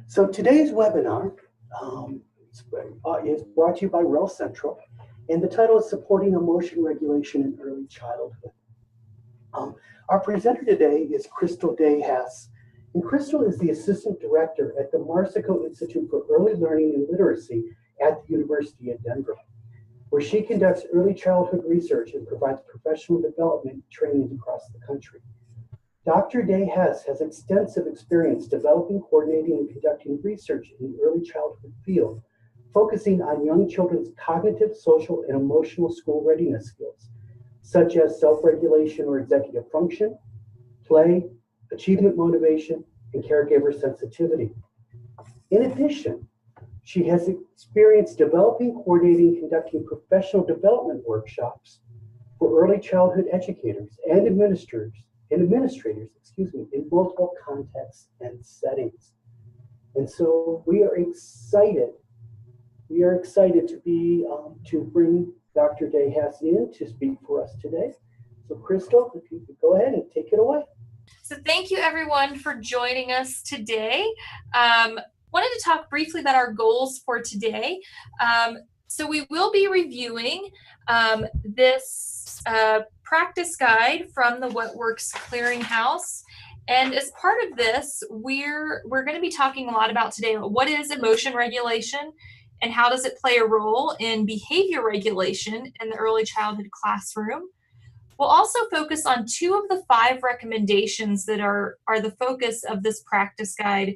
So today's webinar is brought to you by REL Central, and the title is Supporting Emotion Regulation in Early Childhood. Our presenter today is Crystal Day-Hess, and Crystal is the Assistant Director at the Marsico Institute for Early Learning and Literacy at the University of Denver, where she conducts early childhood research and provides professional development trainings across the country. Dr. Day-Hess has extensive experience developing, coordinating, and conducting research in the early childhood field, focusing on young children's cognitive, social, and emotional school readiness skills, such as self-regulation or executive function, play, achievement motivation, and caregiver sensitivity. In addition, she has experience developing, coordinating, conducting professional development workshops for early childhood educators and administrators, in multiple contexts and settings. And so we are excited to bring Dr. Day-Hess in to speak for us today. So Crystal, if you could go ahead and take it away. So thank you everyone for joining us today. Wanted to talk briefly about our goals for today. So we will be reviewing this practice guide from the Works Clearinghouse. And as part of this, we're going to be talking a lot about today what is emotion regulation and how does it play a role in behavior regulation in the early childhood classroom. We'll also focus on 2 of the 5 recommendations that are the focus of this practice guide,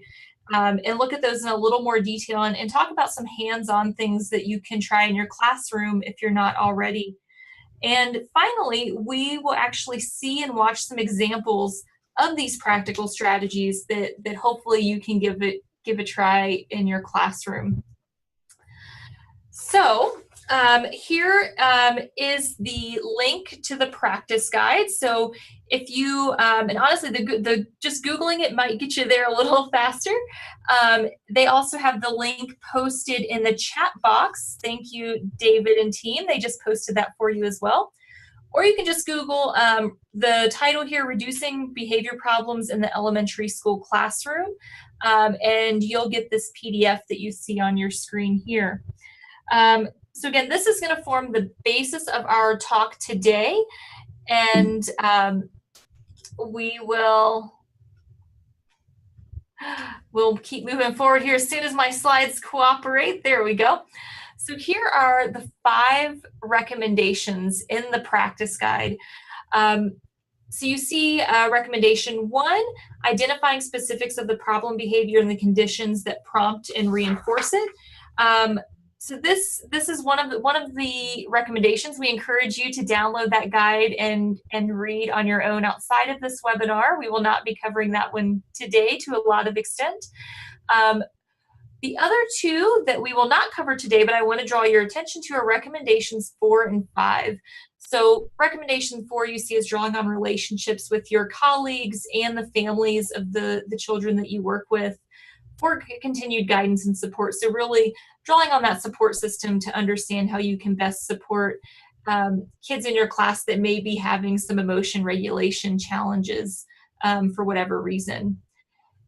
and look at those in a little more detail and talk about some hands-on things that you can try in your classroom if you're not already. And finally, we will actually see and watch some examples of these practical strategies that hopefully you can give a try in your classroom. So here is the link to the practice guide. So if you, and honestly, just Googling it might get you there a little faster. They also have the link posted in the chat box. Thank you, David and team. They just posted that for you as well. Or you can just Google the title here, Reducing Behavior Problems in the Elementary School Classroom, and you'll get this PDF that you see on your screen here. So again, this is going to form the basis of our talk today, and we'll keep moving forward here as soon as my slides cooperate. There we go. So here are the 5 recommendations in the practice guide. So you see recommendation 1, identifying specifics of the problem behavior and the conditions that prompt and reinforce it. So this is one of the recommendations. We encourage you to download that guide and read on your own outside of this webinar. We will not be covering that one today to a lot of extent. The other 2 that we will not cover today, but I want to draw your attention to, are recommendations 4 and 5. So recommendation 4 you see is drawing on relationships with your colleagues and the families of the children that you work with for continued guidance and support. So really drawing on that support system to understand how you can best support kids in your class that may be having some emotion regulation challenges for whatever reason.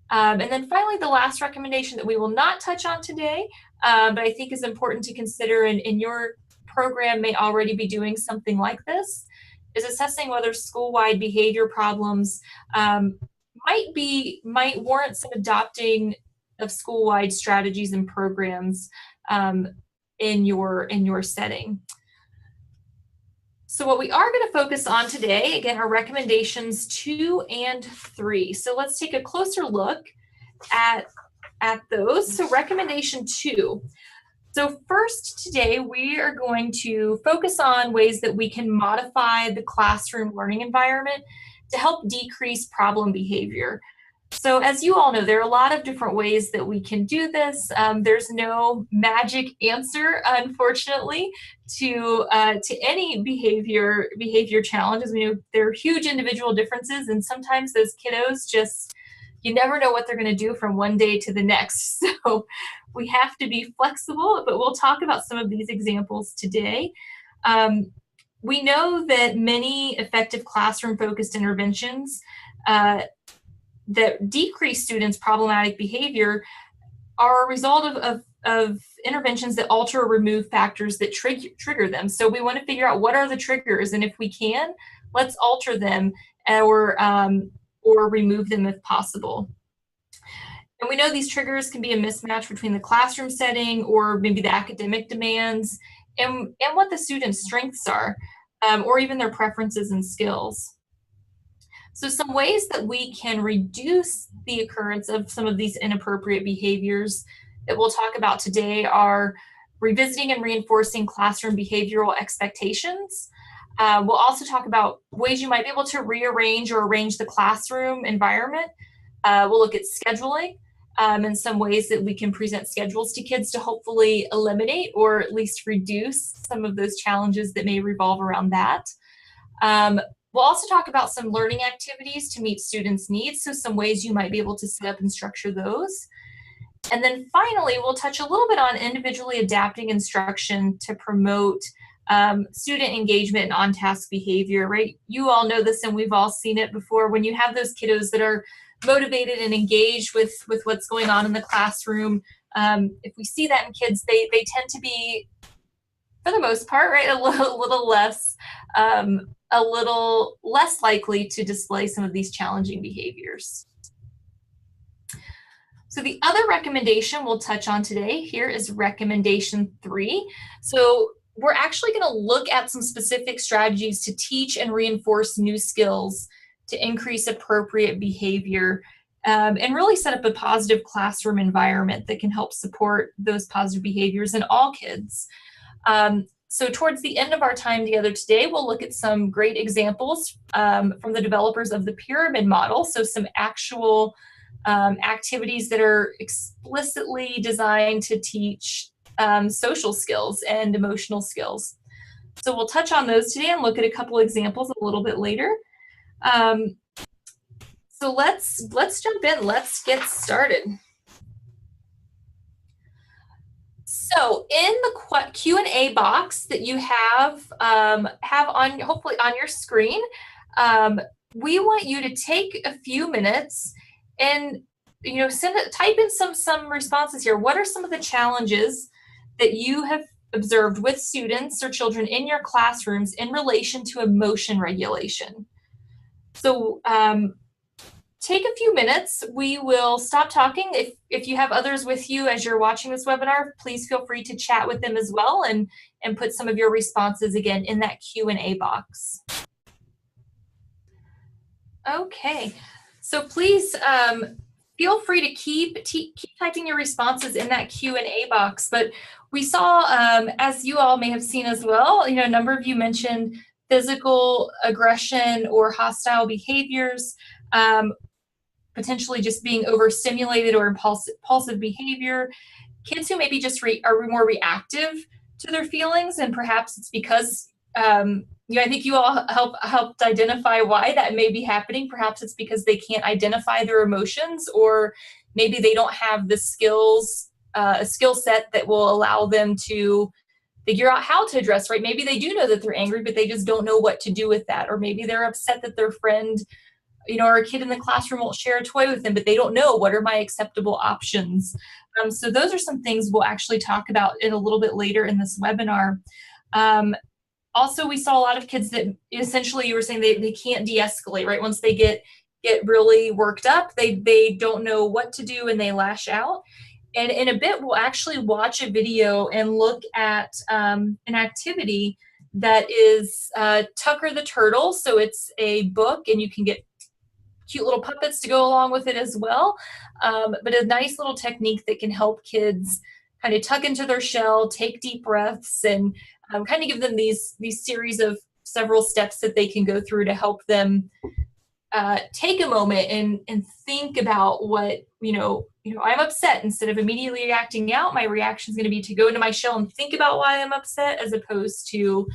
And then finally, the last recommendation that we will not touch on today, but I think is important to consider, and your program may already be doing something like this, is assessing whether school-wide behavior problems might warrant some adopting of school-wide strategies and programs in your setting. So what we are going to focus on today, again, are recommendations 2 and 3. So let's take a closer look at those. So recommendation 2. So first today, we are going to focus on ways that we can modify the classroom learning environment to help decrease problem behavior. So as you all know, there are a lot of different ways that we can do this. There's no magic answer, unfortunately, to any behavior challenges. We know there are huge individual differences, and sometimes those kiddos just, you never know what they're going to do from one day to the next. So we have to be flexible, but we'll talk about some of these examples today. We know that many effective classroom-focused interventions that decrease students' problematic behavior are a result of interventions that alter or remove factors that trigger them. So we want to figure out what are the triggers, and if we can, let's alter them or remove them if possible. And we know these triggers can be a mismatch between the classroom setting or maybe the academic demands and what the student's strengths are, or even their preferences and skills. So some ways that we can reduce the occurrence of some of these inappropriate behaviors that we'll talk about today are revisiting and reinforcing classroom behavioral expectations. We'll also talk about ways you might be able to rearrange or arrange the classroom environment. We'll look at scheduling and some ways that we can present schedules to kids to hopefully eliminate or at least reduce some of those challenges that may revolve around that. We'll also talk about some learning activities to meet students' needs, so some ways you might be able to set up and structure those. And then finally, we'll touch a little bit on individually adapting instruction to promote student engagement and on-task behavior, right? You all know this and we've all seen it before. When you have those kiddos that are motivated and engaged with what's going on in the classroom, if we see that in kids, they tend to be, for the most part, right, a little less likely to display some of these challenging behaviors. So the other recommendation we'll touch on today here is recommendation 3. So we're actually going to look at some specific strategies to teach and reinforce new skills to increase appropriate behavior and really set up a positive classroom environment that can help support those positive behaviors in all kids. So towards the end of our time together today, we'll look at some great examples from the developers of the pyramid model. So some actual activities that are explicitly designed to teach social skills and emotional skills. So we'll touch on those today and look at a couple examples a little bit later. So let's jump in. Let's get started. So in the Q&A box that you have on hopefully on your screen, we want you to take a few minutes and type in some responses here. What are some of the challenges that you have observed with students or children in your classrooms in relation to emotion regulation? So take a few minutes. We will stop talking. If you have others with you as you're watching this webinar, please feel free to chat with them as well and put some of your responses again in that Q&A box. Okay, so please feel free to keep typing your responses in that Q&A box. But we saw, as you all may have seen as well, a number of you mentioned physical aggression or hostile behaviors, potentially just being overstimulated or impulsive behavior. Kids who maybe just are more reactive to their feelings, and perhaps it's because I think you all helped identify why that may be happening. Perhaps it's because they can't identify their emotions, or maybe they don't have the skills, a skill set that will allow them to figure out how to address, right? Maybe they do know that they're angry, but they just don't know what to do with that. Or maybe they're upset that their friend, or a kid in the classroom won't share a toy with them, but they don't know what are my acceptable options. So those are some things we'll actually talk about in a little bit later in this webinar. Also, we saw a lot of kids that essentially you were saying they can't de-escalate, right? Once they get really worked up, they don't know what to do and they lash out. And in a bit, we'll actually watch a video and look at an activity that is Tucker the Turtle. So it's a book and you can get cute little puppets to go along with it as well. But a nice little technique that can help kids kind of tuck into their shell, take deep breaths, and kind of give them these series of several steps that they can go through to help them take a moment and think about what, I'm upset. Instead of immediately reacting out, my reaction is going to be to go into my shell and think about why I'm upset as opposed to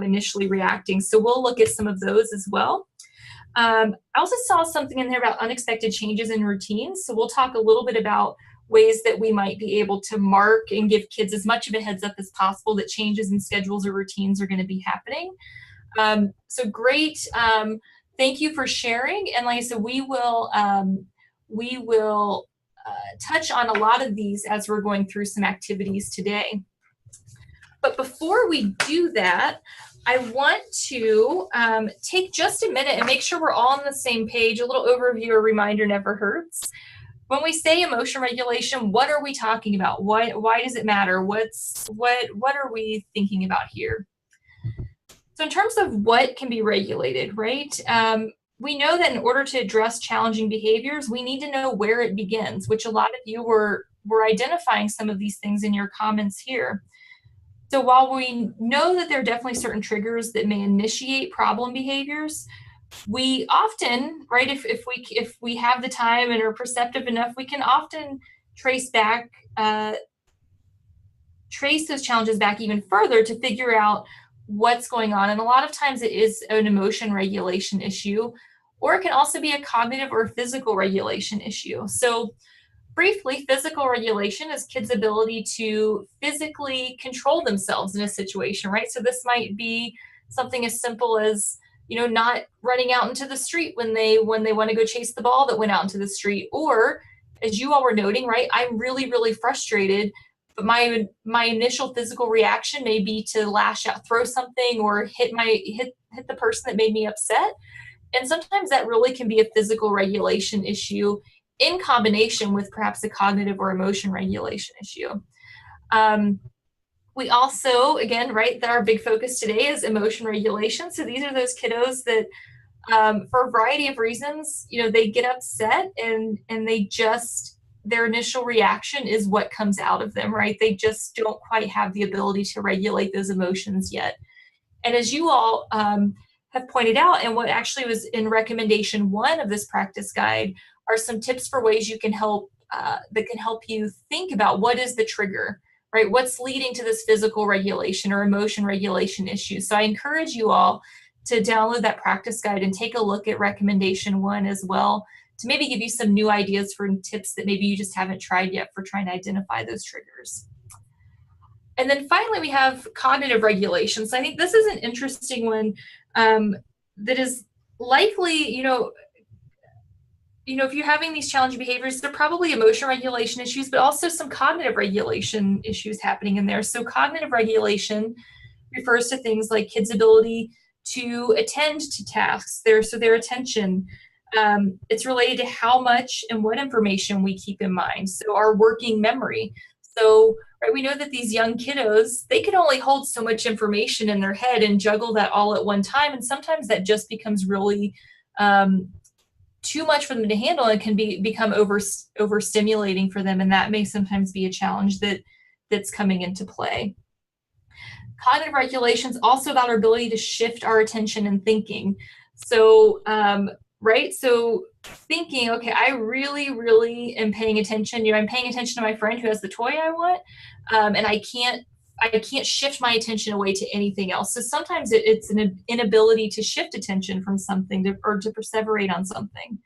initially reacting. So we'll look at some of those as well. I also saw something in there about unexpected changes in routines. So we'll talk a little bit about ways that we might be able to mark and give kids as much of a heads up as possible that changes in schedules or routines are going to be happening. So great. Thank you for sharing. And like I said, we will touch on a lot of these as we're going through some activities today. But before we do that, I want to take just a minute and make sure we're all on the same page. A little overview or reminder never hurts. When we say emotion regulation, what are we talking about? Why does it matter? What are we thinking about here? So in terms of what can be regulated, right? We know that in order to address challenging behaviors, we need to know where it begins, which a lot of you were identifying some of these things in your comments here. So while we know that there are definitely certain triggers that may initiate problem behaviors, we often, right, if we have the time and are perceptive enough, we can often trace those challenges back even further to figure out what's going on. And a lot of times it is an emotion regulation issue, or it can also be a cognitive or physical regulation issue. So briefly, physical regulation is kids' ability to physically control themselves in a situation, right? So this might be something as simple as, not running out into the street when they want to go chase the ball that went out into the street. Or, as you all were noting, right, I'm really, really frustrated, but my initial physical reaction may be to lash out, throw something, or hit the person that made me upset. And sometimes that really can be a physical regulation issue in combination with perhaps a cognitive or emotion regulation issue. We also, again, right, that our big focus today is emotion regulation. So these are those kiddos that, for a variety of reasons, they get upset and their initial reaction is what comes out of them, right? They just don't quite have the ability to regulate those emotions yet. And as you all have pointed out, and what actually was in recommendation 1 of this practice guide, are some tips for ways you can help that can help you think about what is the trigger, right? What's leading to this physical regulation or emotion regulation issue? So I encourage you all to download that practice guide and take a look at recommendation 1 as well, to maybe give you some new ideas for tips that maybe you just haven't tried yet for trying to identify those triggers. And then finally, we have cognitive regulation. So I think this is an interesting one that is likely, if you're having these challenging behaviors, they're probably emotion regulation issues, but also some cognitive regulation issues happening in there. So cognitive regulation refers to things like kids' ability to attend to tasks, their attention. It's related to how much and what information we keep in mind. So our working memory. So, right, we know that these young kiddos, they can only hold so much information in their head and juggle that all at one time. And sometimes that just becomes really too much for them to handle and can become overstimulating for them. And that may sometimes be a challenge that's coming into play. Cognitive regulation is also about our ability to shift our attention and thinking. So, right, so thinking, okay, I really, really am paying attention. I'm paying attention to my friend who has the toy I want, and I can't shift my attention away to anything else. So sometimes it's an inability to shift attention from something or to perseverate on something.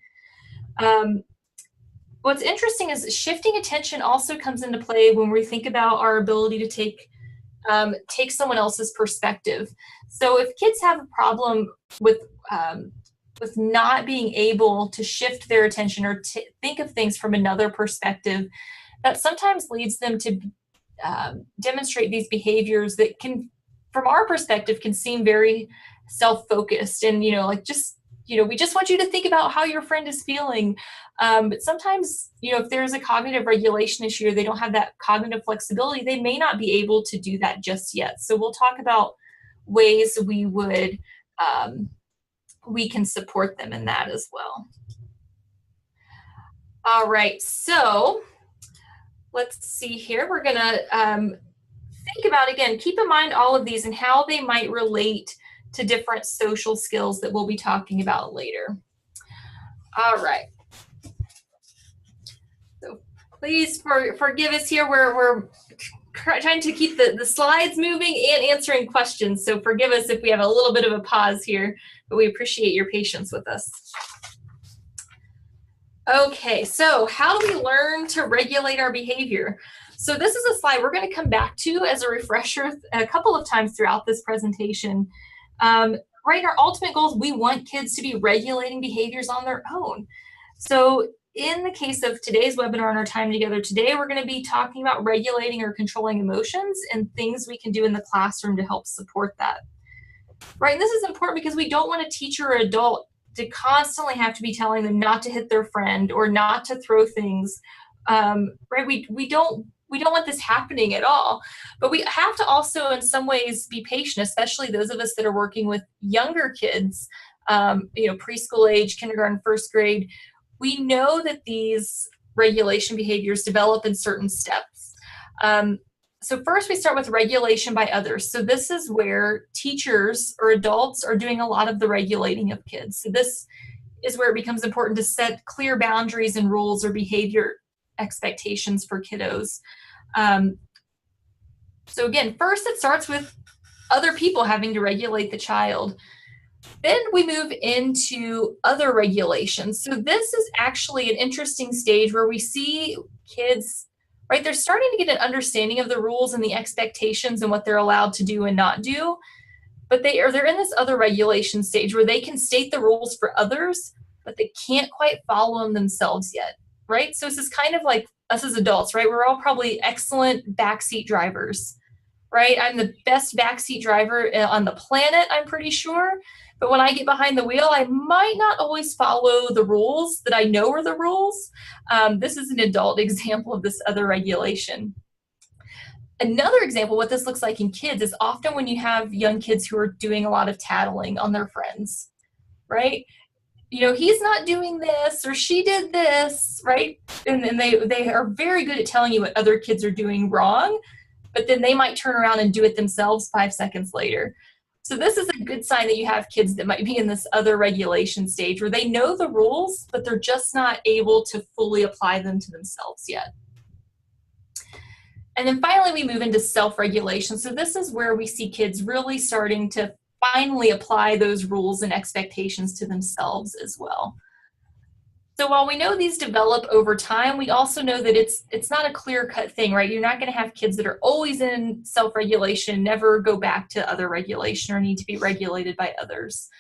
What's interesting is shifting attention also comes into play when we think about our ability to take someone else's perspective. So if kids have a problem with not being able to shift their attention or think of things from another perspective, that sometimes leads them to demonstrate these behaviors that can, from our perspective, can seem very self-focused and, we just want you to think about how your friend is feeling. But sometimes, if there's a cognitive regulation issue or they don't have that cognitive flexibility, they may not be able to do that just yet. So we'll talk about ways we can support them in that as well. All right, so let's see here. We're gonna think about, again, keep in mind all of these and how they might relate to different social skills that we'll be talking about later. All right. So please forgive us here. We're trying to keep the slides moving and answering questions. So forgive us if we have a little bit of a pause here, but we appreciate your patience with us. Okay, so how do we learn to regulate our behavior? So this is a slide we're going to come back to as a refresher a couple of times throughout this presentation. Right, our ultimate goal is we want kids to be regulating behaviors on their own. So in the case of today's webinar and our time together today, we're going to be talking about regulating or controlling emotions and things we can do in the classroom to help support that. Right, and this is important because we don't want a teacher or adult to constantly have to be telling them not to hit their friend or not to throw things. Right, we don't want this happening at all. But we have to also, in some ways, be patient, especially those of us that are working with younger kids, preschool age, kindergarten, first grade. We know that these regulation behaviors develop in certain steps. So first we start with regulation by others. So this is where teachers or adults are doing a lot of the regulating of kids. So this is where it becomes important to set clear boundaries and rules or behavior expectations for kiddos. So again, first it starts with other people having to regulate the child. Then we move into other regulations. So this is actually an interesting stage where we see kids, right, they're starting to get an understanding of the rules and the expectations and what they're allowed to do and not do. But they're in this other regulation stage where they can state the rules for others, but they can't quite follow them themselves yet, right? So this is kind of like us as adults, right? We're all probably excellent backseat drivers, right? I'm the best backseat driver on the planet, I'm pretty sure. But when I get behind the wheel, I might not always follow the rules that I know are the rules. This is an adult example of this other regulation. Another example, what this looks like in kids, is often when you have young kids who are doing a lot of tattling on their friends, right? He's not doing this or she did this, right? And then they are very good at telling you what other kids are doing wrong, but then they might turn around and do it themselves 5 seconds later. So this is a good sign that you have kids that might be in this other regulation stage where they know the rules, but they're just not able to fully apply them to themselves yet. And then finally, we move into self-regulation. So this is where we see kids really starting to finally apply those rules and expectations to themselves as well. So while we know these develop over time, we also know that it's not a clear-cut thing, right? You're not going to have kids that are always in self-regulation, never go back to other regulation or need to be regulated by others.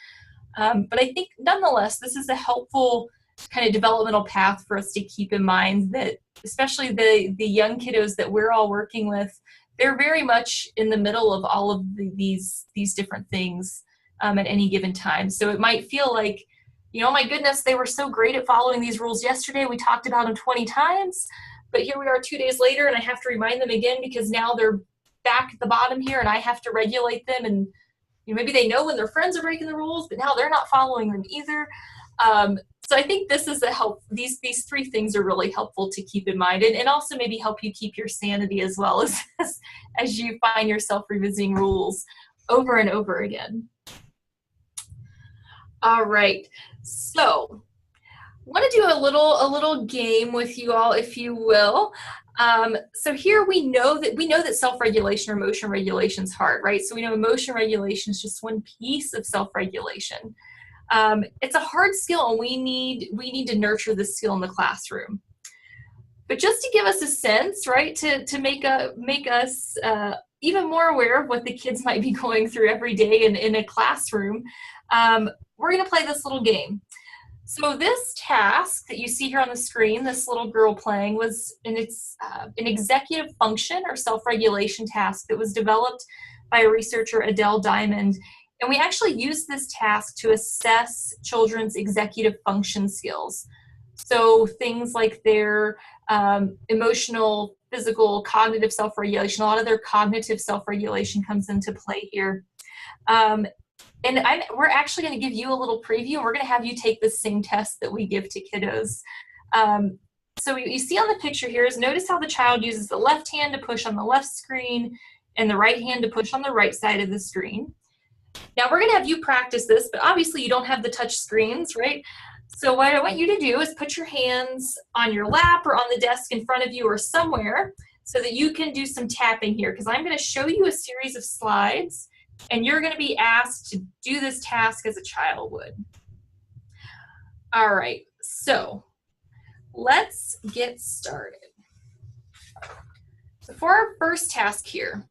But I think nonetheless, this is a helpful kind of developmental path for us to keep in mind that especially the young kiddos that we're all working with, they're very much in the middle of all of these different things at any given time. So it might feel like, oh my goodness, they were so great at following these rules yesterday. We talked about them 20 times, but here we are 2 days later and I have to remind them again because now they're back at the bottom here and I have to regulate them. And maybe they know when their friends are breaking the rules, but now they're not following them either. So I think this is these 3 things are really helpful to keep in mind and also maybe help you keep your sanity as well as you find yourself revisiting rules over and over again. All right, so I want to do a little game with you all, if you will. So here we know that self-regulation or emotion regulation is hard, right? So we know emotion regulation is just one piece of self-regulation. It's a hard skill, and we need to nurture this skill in the classroom. But just to give us a sense, right, to make us even more aware of what the kids might be going through every day in a classroom, we're going to play this little game. So this task that you see here on the screen, this little girl playing, was an executive function or self-regulation task that was developed by a researcher, Adele Diamond. And we actually use this task to assess children's executive function skills. So things like their emotional, physical, cognitive self-regulation, a lot of their cognitive self-regulation comes into play here. And we're actually going to give you a little preview. We're going to have you take the same test that we give to kiddos. So you see on the picture here is notice how the child uses the left hand to push on the left screen and the right hand to push on the right side of the screen. Now we're going to have you practice this, but obviously you don't have the touch screens, right? So what I want you to do is put your hands on your lap or on the desk in front of you or somewhere so that you can do some tapping here, because I'm going to show you a series of slides and you're going to be asked to do this task as a child would. All right, so let's get started. So for our first task here,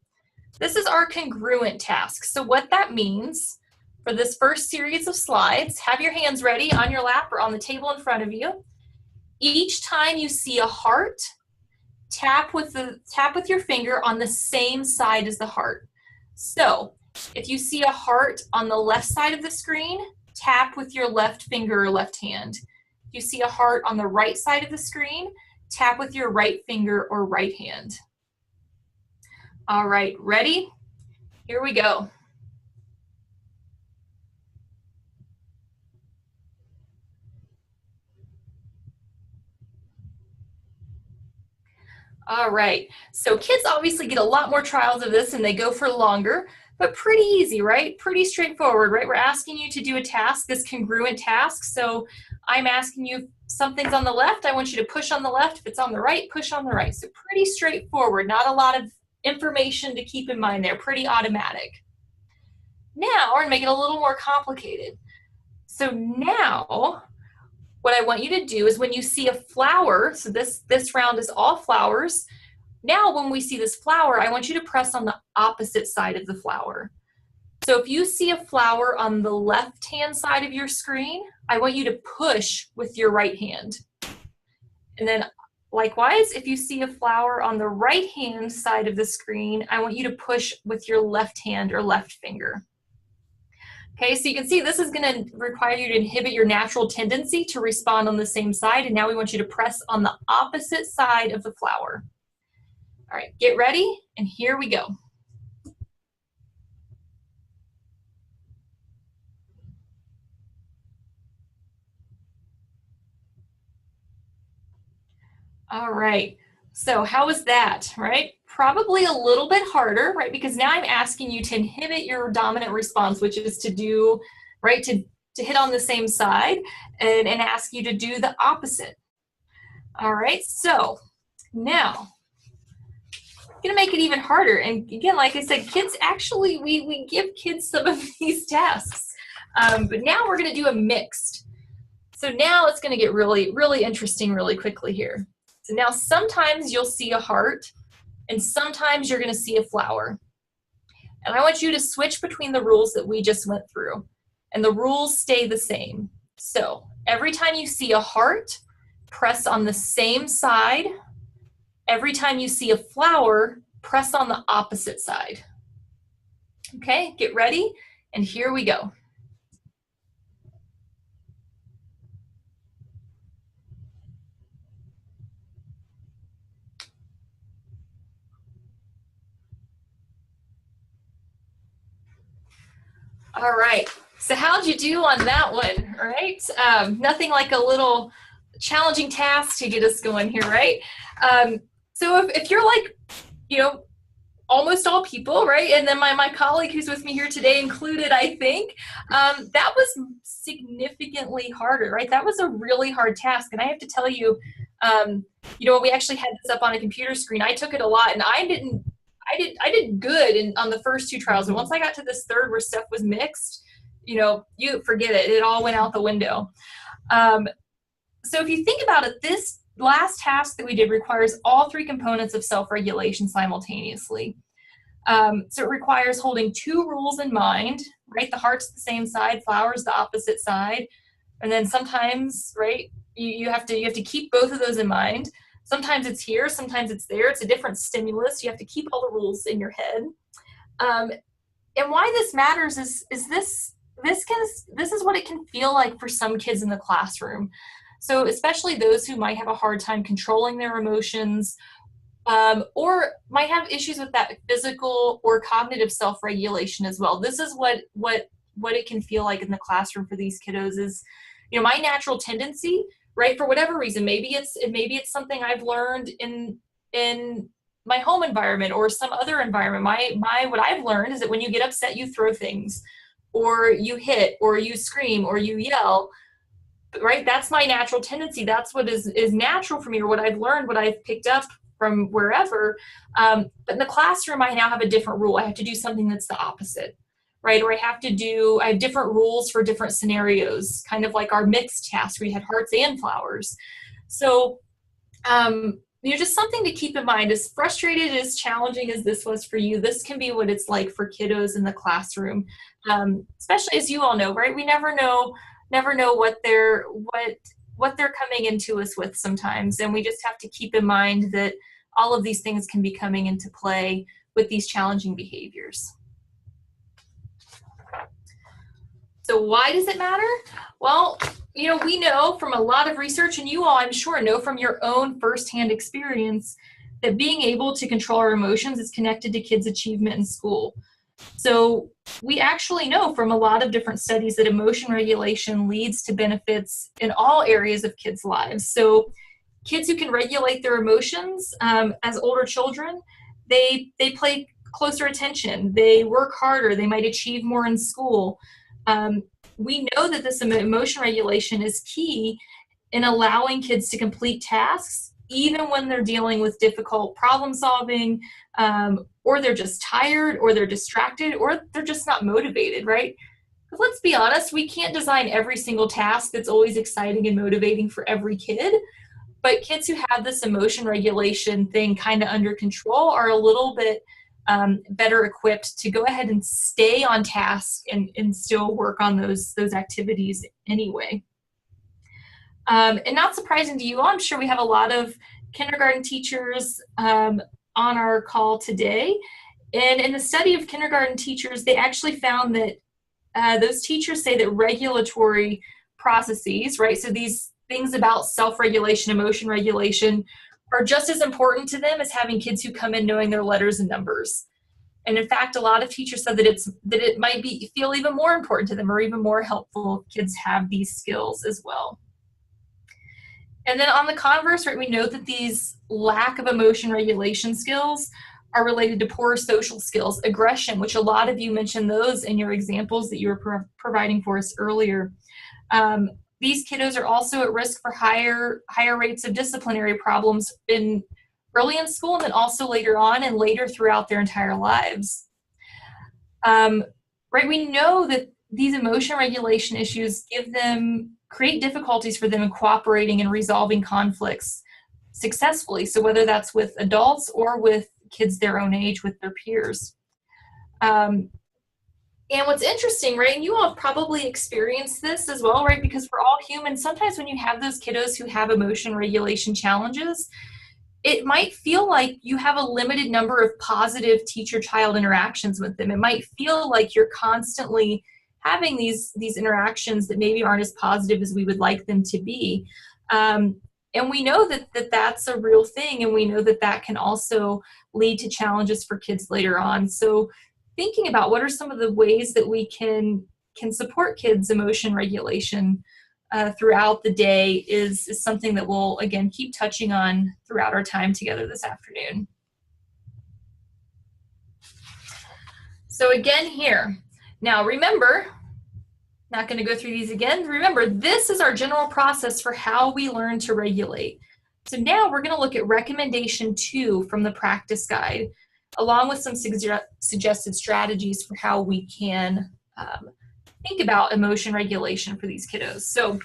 this is our congruent task. So what that means for this first series of slides, have your hands ready on your lap or on the table in front of you. each time you see a heart, tap with your finger on the same side as the heart. So if you see a heart on the left side of the screen, tap with your left finger or left hand. If you see a heart on the right side of the screen, tap with your right finger or right hand. All right, ready? Here we go. All right, so kids obviously get a lot more trials of this and they go for longer, but pretty easy, right? Pretty straightforward, right? We're asking you to do a task, this congruent task. So I'm asking you if something's on the left, I want you to push on the left. If it's on the right, push on the right. So pretty straightforward, not a lot of information to keep in mind there, pretty automatic. Now we're gonna make it a little more complicated. So now, what I want you to do is when you see a flower, so this round is all flowers. Now when we see this flower, I want you to press on the opposite side of the flower. So if you see a flower on the left-hand side of your screen, I want you to push with your right hand. And then likewise, if you see a flower on the right-hand side of the screen, I want you to push with your left hand or left finger. Okay, so you can see this is going to require you to inhibit your natural tendency to respond on the same side, and now we want you to press on the opposite side of the flower. All right, get ready, and here we go. All right, so how was that, right? Probably a little bit harder, right? Because now I'm asking you to inhibit your dominant response, which is to do, right, to hit on the same side and ask you to do the opposite. All right, so now I'm gonna make it even harder. And again, like I said, kids actually, we give kids some of these tasks, but now we're gonna do a mixed. So now it's gonna get really, really interesting really quickly here. So now sometimes you'll see a heart, and sometimes you're going to see a flower. And I want you to switch between the rules that we just went through. And the rules stay the same. So every time you see a heart, press on the same side. Every time you see a flower, press on the opposite side. Okay, get ready, and here we go. All right, so how'd you do on that one, all right? Nothing like a little challenging task to get us going here, right? So if you're like, you know, almost all people, right? And then my colleague who's with me here today included, I think, that was significantly harder, right? That was a really hard task. And I have to tell you, you know, when we actually had this up on a computer screen, I took it a lot, and I did good on the first two trials. And once I got to this third where stuff was mixed, you know, you forget it. It all went out the window. So if you think about it, this last task that we did requires all three components of self-regulation simultaneously. So it requires holding two rules in mind, right? The heart's the same side, flower's the opposite side. And then sometimes, right, you have to keep both of those in mind. Sometimes it's here, sometimes it's there. It's a different stimulus. You have to keep all the rules in your head. And why this matters is this is what it can feel like for some kids in the classroom. So especially those who might have a hard time controlling their emotions, or might have issues with that physical or cognitive self-regulation as well. This is what it can feel like in the classroom for these kiddos is, you know, my natural tendency, right, for whatever reason, maybe it's something I've learned in my home environment or some other environment. What I've learned is that when you get upset, you throw things, or you hit, or you scream, or you yell, right? That's my natural tendency. That's what is natural for me, or what I've learned, what I've picked up from wherever. But in the classroom, I now have a different rule. I have to do something that's the opposite, right? Or I have different rules for different scenarios, kind of like our mixed task where you had hearts and flowers. So, you know, just something to keep in mind. As frustrated, as challenging as this was for you, this can be what it's like for kiddos in the classroom. Especially as you all know, right? We never know what what they're coming into us with sometimes. And we just have to keep in mind that all of these things can be coming into play with these challenging behaviors. So why does it matter? Well, you know, we know from a lot of research, and you all, I'm sure, know from your own firsthand experience, that being able to control our emotions is connected to kids' achievement in school. So we actually know from a lot of different studies that emotion regulation leads to benefits in all areas of kids' lives. So kids who can regulate their emotions as older children, they pay closer attention, they work harder, they might achieve more in school. We know that this emotion regulation is key in allowing kids to complete tasks, even when they're dealing with difficult problem solving, or they're just tired, or they're distracted, or they're just not motivated, right? Because let's be honest, we can't design every single task that's always exciting and motivating for every kid. But kids who have this emotion regulation thing kind of under control are a little bit better equipped to go ahead and stay on task and still work on those activities anyway. And not surprising to you all, I'm sure we have a lot of kindergarten teachers on our call today. And in the study of kindergarten teachers, they actually found that those teachers say that regulatory processes, right, so these things about self-regulation, emotion regulation, are just as important to them as having kids who come in knowing their letters and numbers. And in fact, a lot of teachers said that it might feel even more important to them, or even more helpful if kids have these skills as well. And then on the converse, right, we know that these lack of emotion regulation skills are related to poor social skills, aggression, which a lot of you mentioned those in your examples that you were providing for us earlier. These kiddos are also at risk for higher rates of disciplinary problems early in school, and then also later on and later throughout their entire lives. Right, we know that these emotion regulation issues create difficulties for them in cooperating and resolving conflicts successfully. So whether that's with adults or with kids their own age, with their peers. And what's interesting, right, and you all have probably experienced this as well, right, because we're all human. Sometimes when you have those kiddos who have emotion regulation challenges, it might feel like you have a limited number of positive teacher-child interactions with them. It might feel like you're constantly having these interactions that maybe aren't as positive as we would like them to be. And we know that that's a real thing, and we know that that can also lead to challenges for kids later on. So thinking about what are some of the ways that we can support kids' emotion regulation throughout the day is something that we'll, again, keep touching on throughout our time together this afternoon. So again here, now remember, not going to go through these again. Remember, this is our general process for how we learn to regulate. So now we're going to look at recommendation 2 from the practice guide, along with some suggested strategies for how we can think about emotion regulation for these kiddos. So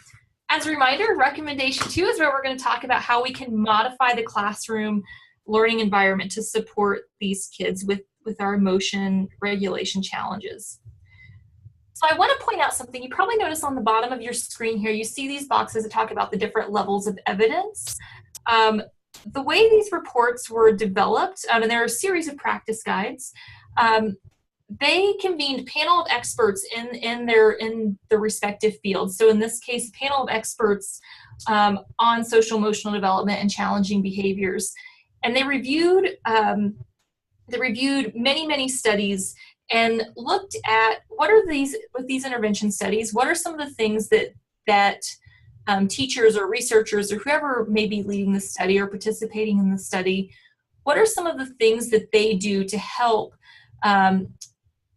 as a reminder, recommendation 2 is where we're going to talk about how we can modify the classroom learning environment to support these kids with our emotion regulation challenges. So I want to point out something. You probably noticed on the bottom of your screen here, you see these boxes that talk about the different levels of evidence. The way these reports were developed, and there are a series of practice guides, they convened a panel of experts in the respective fields. So in this case, a panel of experts on social emotional development and challenging behaviors. And they reviewed many studies and looked at with these intervention studies, what are some of the things that teachers or researchers or whoever may be leading the study or participating in the study, what are some of the things that they do to help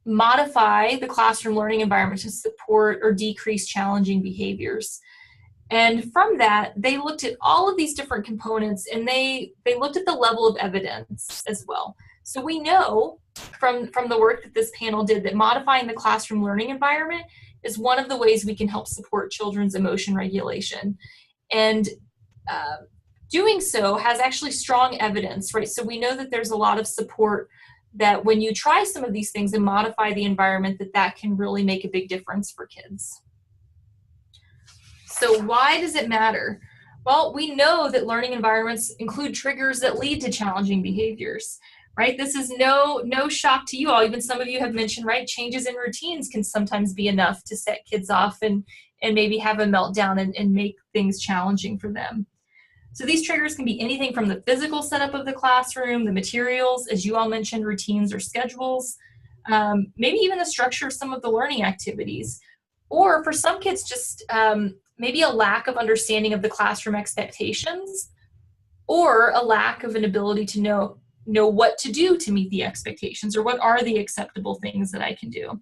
modify the classroom learning environment to support or decrease challenging behaviors. And from that, they looked at all of these different components, and they looked at the level of evidence as well. So we know from the work that this panel did that modifying the classroom learning environment is one of the ways we can help support children's emotion regulation. And doing so has actually strong evidence, right? So we know that there's a lot of support that when you try some of these things and modify the environment, that can really make a big difference for kids. So why does it matter? Well, we know that learning environments include triggers that lead to challenging behaviors, right? This is no shock to you all. Even some of you have mentioned, right, changes in routines can sometimes be enough to set kids off and maybe have a meltdown and make things challenging for them. So these triggers can be anything from the physical setup of the classroom, the materials, as you all mentioned, routines or schedules, maybe even the structure of some of the learning activities. Or for some kids, just maybe a lack of understanding of the classroom expectations, or a lack of an ability to know what to do to meet the expectations, or what are the acceptable things that I can do.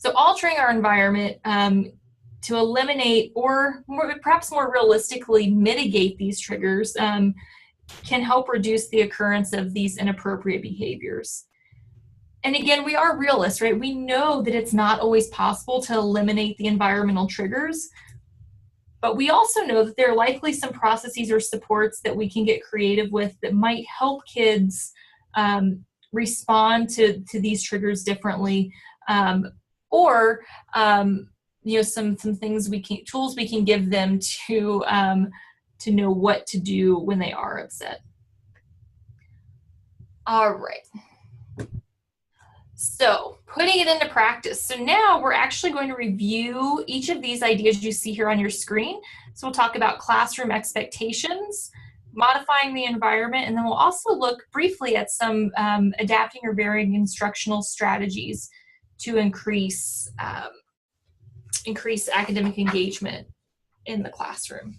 So altering our environment to eliminate, or perhaps more realistically mitigate these triggers can help reduce the occurrence of these inappropriate behaviors. And again, we are realists, right? We know that it's not always possible to eliminate the environmental triggers, but we also know that there are likely some processes or supports that we can get creative with that might help kids respond to these triggers differently, or some things tools we can give them to know what to do when they are upset. All right. So putting it into practice. So now we're actually going to review each of these ideas you see here on your screen. So we'll talk about classroom expectations, modifying the environment, and then we'll also look briefly at some adapting or varying instructional strategies to increase academic engagement in the classroom.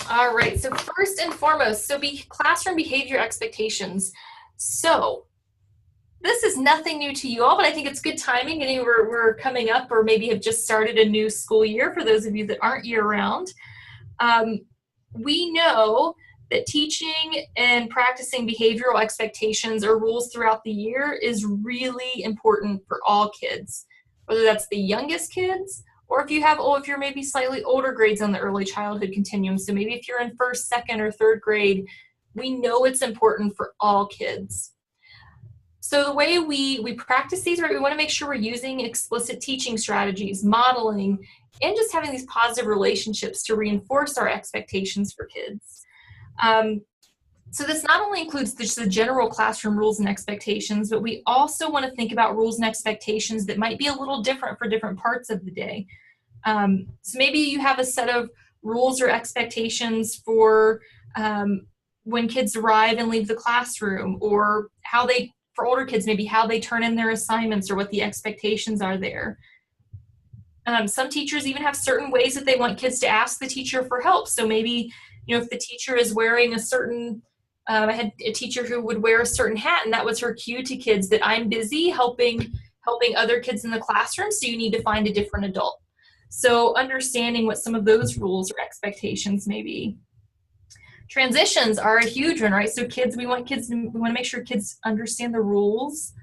All right, so first and foremost, classroom behavior expectations. So this is nothing new to you all, but I think it's good timing. And we're coming up, or maybe have just started a new school year for those of you that aren't year-round. We know that teaching and practicing behavioral expectations or rules throughout the year is really important for all kids, whether that's the youngest kids, or if you're maybe slightly older grades on the early childhood continuum. So maybe if you're in first, second, or third grade, we know it's important for all kids. So the way we practice these, right, we want to make sure we're using explicit teaching strategies, modeling, and just having these positive relationships to reinforce our expectations for kids. So this not only includes just the general classroom rules and expectations, but we also want to think about rules and expectations that might be a little different for different parts of the day. So maybe you have a set of rules or expectations for when kids arrive and leave the classroom, or for older kids, maybe how they turn in their assignments or what the expectations are there. Some teachers even have certain ways that they want kids to ask the teacher for help. So maybe, if the teacher is wearing a certain, I had a teacher who would wear a certain hat, and that was her cue to kids that I'm busy helping other kids in the classroom, so you need to find a different adult. So understanding what some of those rules or expectations may be. Transitions are a huge one, right? So we want to make sure kids understand the rules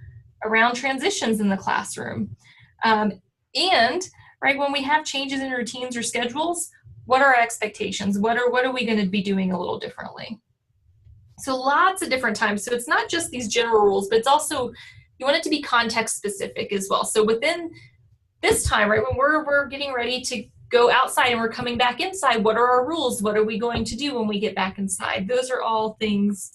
around transitions in the classroom. And, right, when we have changes in routines or schedules, what are our expectations? What are we going to be doing a little differently? So lots of different times. So it's not just these general rules, but it's also, you want it to be context specific as well. So within this time, right, when we're getting ready to go outside and we're coming back inside, what are our rules? What are we going to do when we get back inside? Those are all things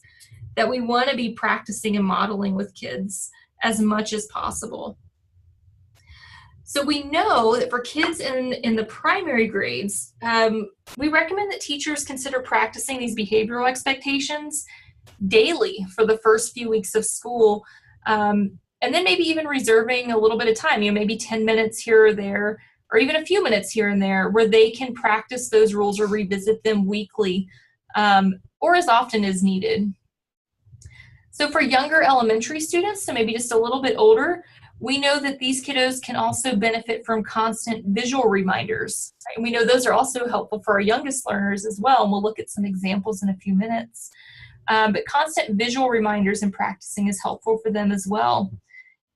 that we want to be practicing and modeling with kids as much as possible. So we know that for kids in the primary grades, we recommend that teachers consider practicing these behavioral expectations daily for the first few weeks of school, and then maybe even reserving a little bit of time, maybe 10 minutes here or there, or even a few minutes here and there, where they can practice those rules or revisit them weekly, or as often as needed. So for younger elementary students, so maybe just a little bit older, we know that these kiddos can also benefit from constant visual reminders. Right? And we know those are also helpful for our youngest learners as well, and we'll look at some examples in a few minutes. But constant visual reminders and practicing is helpful for them as well.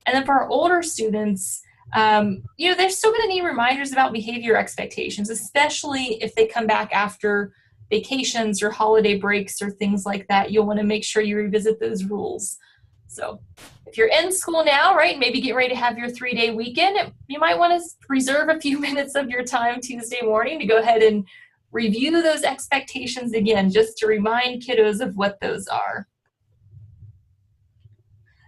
And then for our older students, they're still going to need reminders about behavior expectations, especially if they come back after vacations or holiday breaks or things like that. You'll want to make sure you revisit those rules. So if you're in school now, right, maybe get ready to have your 3-day weekend, you might want to reserve a few minutes of your time Tuesday morning to go ahead and review those expectations again, just to remind kiddos of what those are.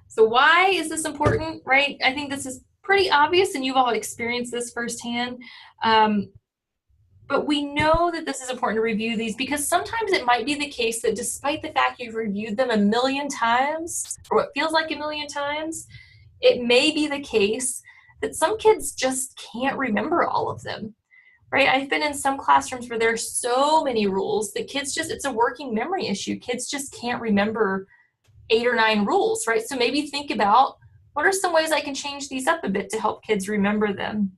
So why is this important, right? I think this is pretty obvious, and you've all experienced this firsthand. But we know that this is important to review these because sometimes it might be the case that despite the fact you've reviewed them a million times, or what feels like a million times, it may be the case that some kids just can't remember all of them, right? I've been in some classrooms where there are so many rules that kids just, it's a working memory issue. Kids just can't remember 8 or 9 rules, right? So maybe think about, what are some ways I can change these up a bit to help kids remember them?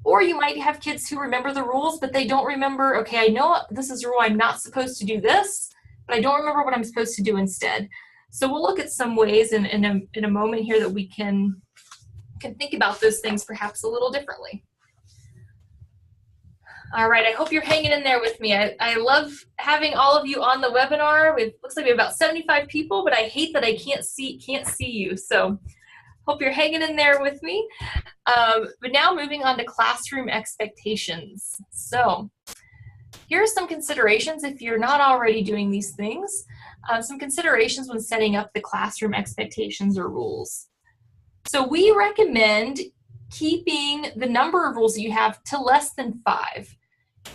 Or you might have kids who remember the rules, but they don't remember, okay, I know this is a rule, I'm not supposed to do this, but I don't remember what I'm supposed to do instead. So we'll look at some ways in a moment here that we can think about those things perhaps a little differently. All right, I hope you're hanging in there with me. I love having all of you on the webinar. It looks like we have about 75 people, but I hate that I can't see you. So hope you're hanging in there with me. But now moving on to classroom expectations. So here are some considerations if you're not already doing these things. Some considerations when setting up the classroom expectations or rules. So we recommend keeping the number of rules that you have to less than 5.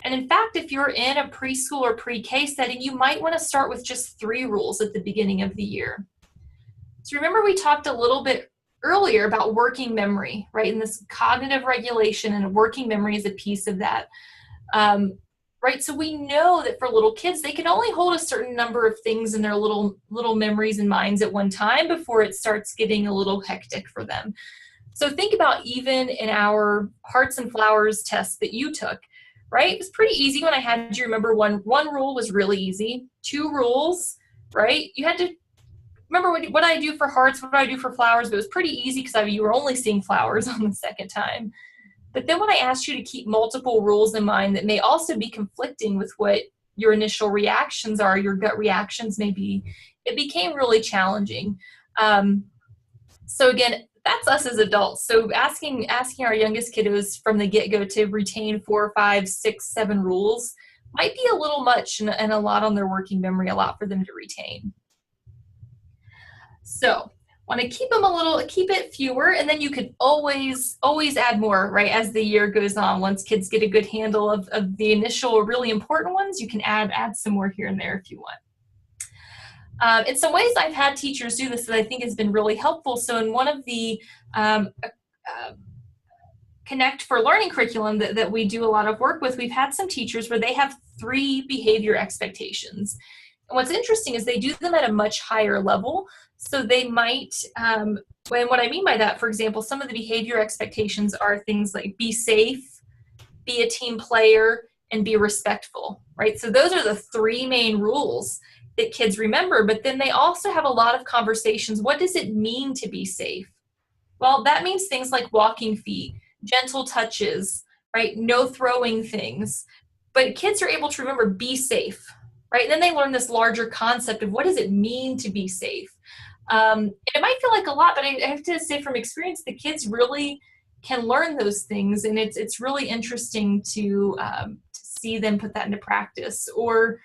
And in fact, if you're in a preschool or pre-K setting, you might want to start with just 3 rules at the beginning of the year. So remember we talked a little bit earlier about working memory, right? And this cognitive regulation and working memory is a piece of that, right? So we know that for little kids, they can only hold a certain number of things in their little memories and minds at one time before it starts getting a little hectic for them. So think about even in our Hearts and Flowers test that you took, right? It was pretty easy when I had you remember one rule was really easy. 2 rules, right? You had to remember what I do for hearts, what do I do for flowers, but it was pretty easy because you were only seeing flowers on the second time. But then when I asked you to keep multiple rules in mind that may also be conflicting with what your initial reactions are, your gut reactions may be, it became really challenging. So again, that's us as adults. So asking our youngest kiddos from the get-go to retain 4, 5, 6, 7 rules might be a little much and a lot on their working memory, a lot for them to retain. So want to keep it fewer, and then you could always add more, right, as the year goes on. Once kids get a good handle of the initial really important ones, you can add some more here and there if you want. In some ways, I've had teachers do this that I think has been really helpful. So in one of the Connect for Learning curriculum that we do a lot of work with, we've had some teachers where they have 3 behavior expectations. And what's interesting is they do them at a much higher level. So they might, and what I mean by that, for example, some of the behavior expectations are things like be safe, be a team player, and be respectful, right? So those are the 3 main rules that kids remember, but then they also have a lot of conversations. What does it mean to be safe? Well, that means things like walking feet, gentle touches, right? No throwing things. But kids are able to remember be safe, right? And then they learn this larger concept of what does it mean to be safe? It might feel like a lot, but I have to say from experience, the kids really can learn those things, and it's really interesting to see them put that into practice. Or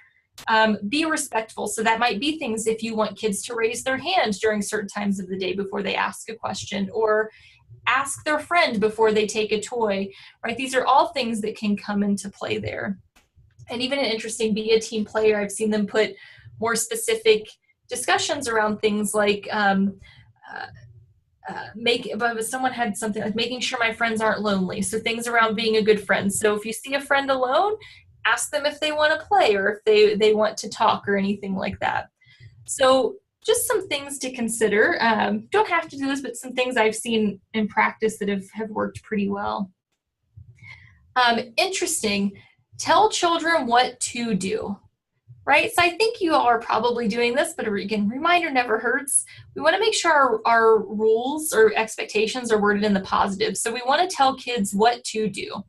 be respectful. So that might be things if you want kids to raise their hand during certain times of the day before they ask a question, or ask their friend before they take a toy, right? These are all things that can come into play there. And even an interesting be a team player, I've seen them put more specific discussions around things like someone had something like making sure my friends aren't lonely. So things around being a good friend. So if you see a friend alone, ask them if they want to play or if they want to talk or anything like that. So just some things to consider. Don't have to do this, but some things I've seen in practice that have worked pretty well. Interesting. Tell children what to do. Right? So I think you all are probably doing this, but again, reminder never hurts. We want to make sure our rules or expectations are worded in the positive. So we want to tell kids what to do.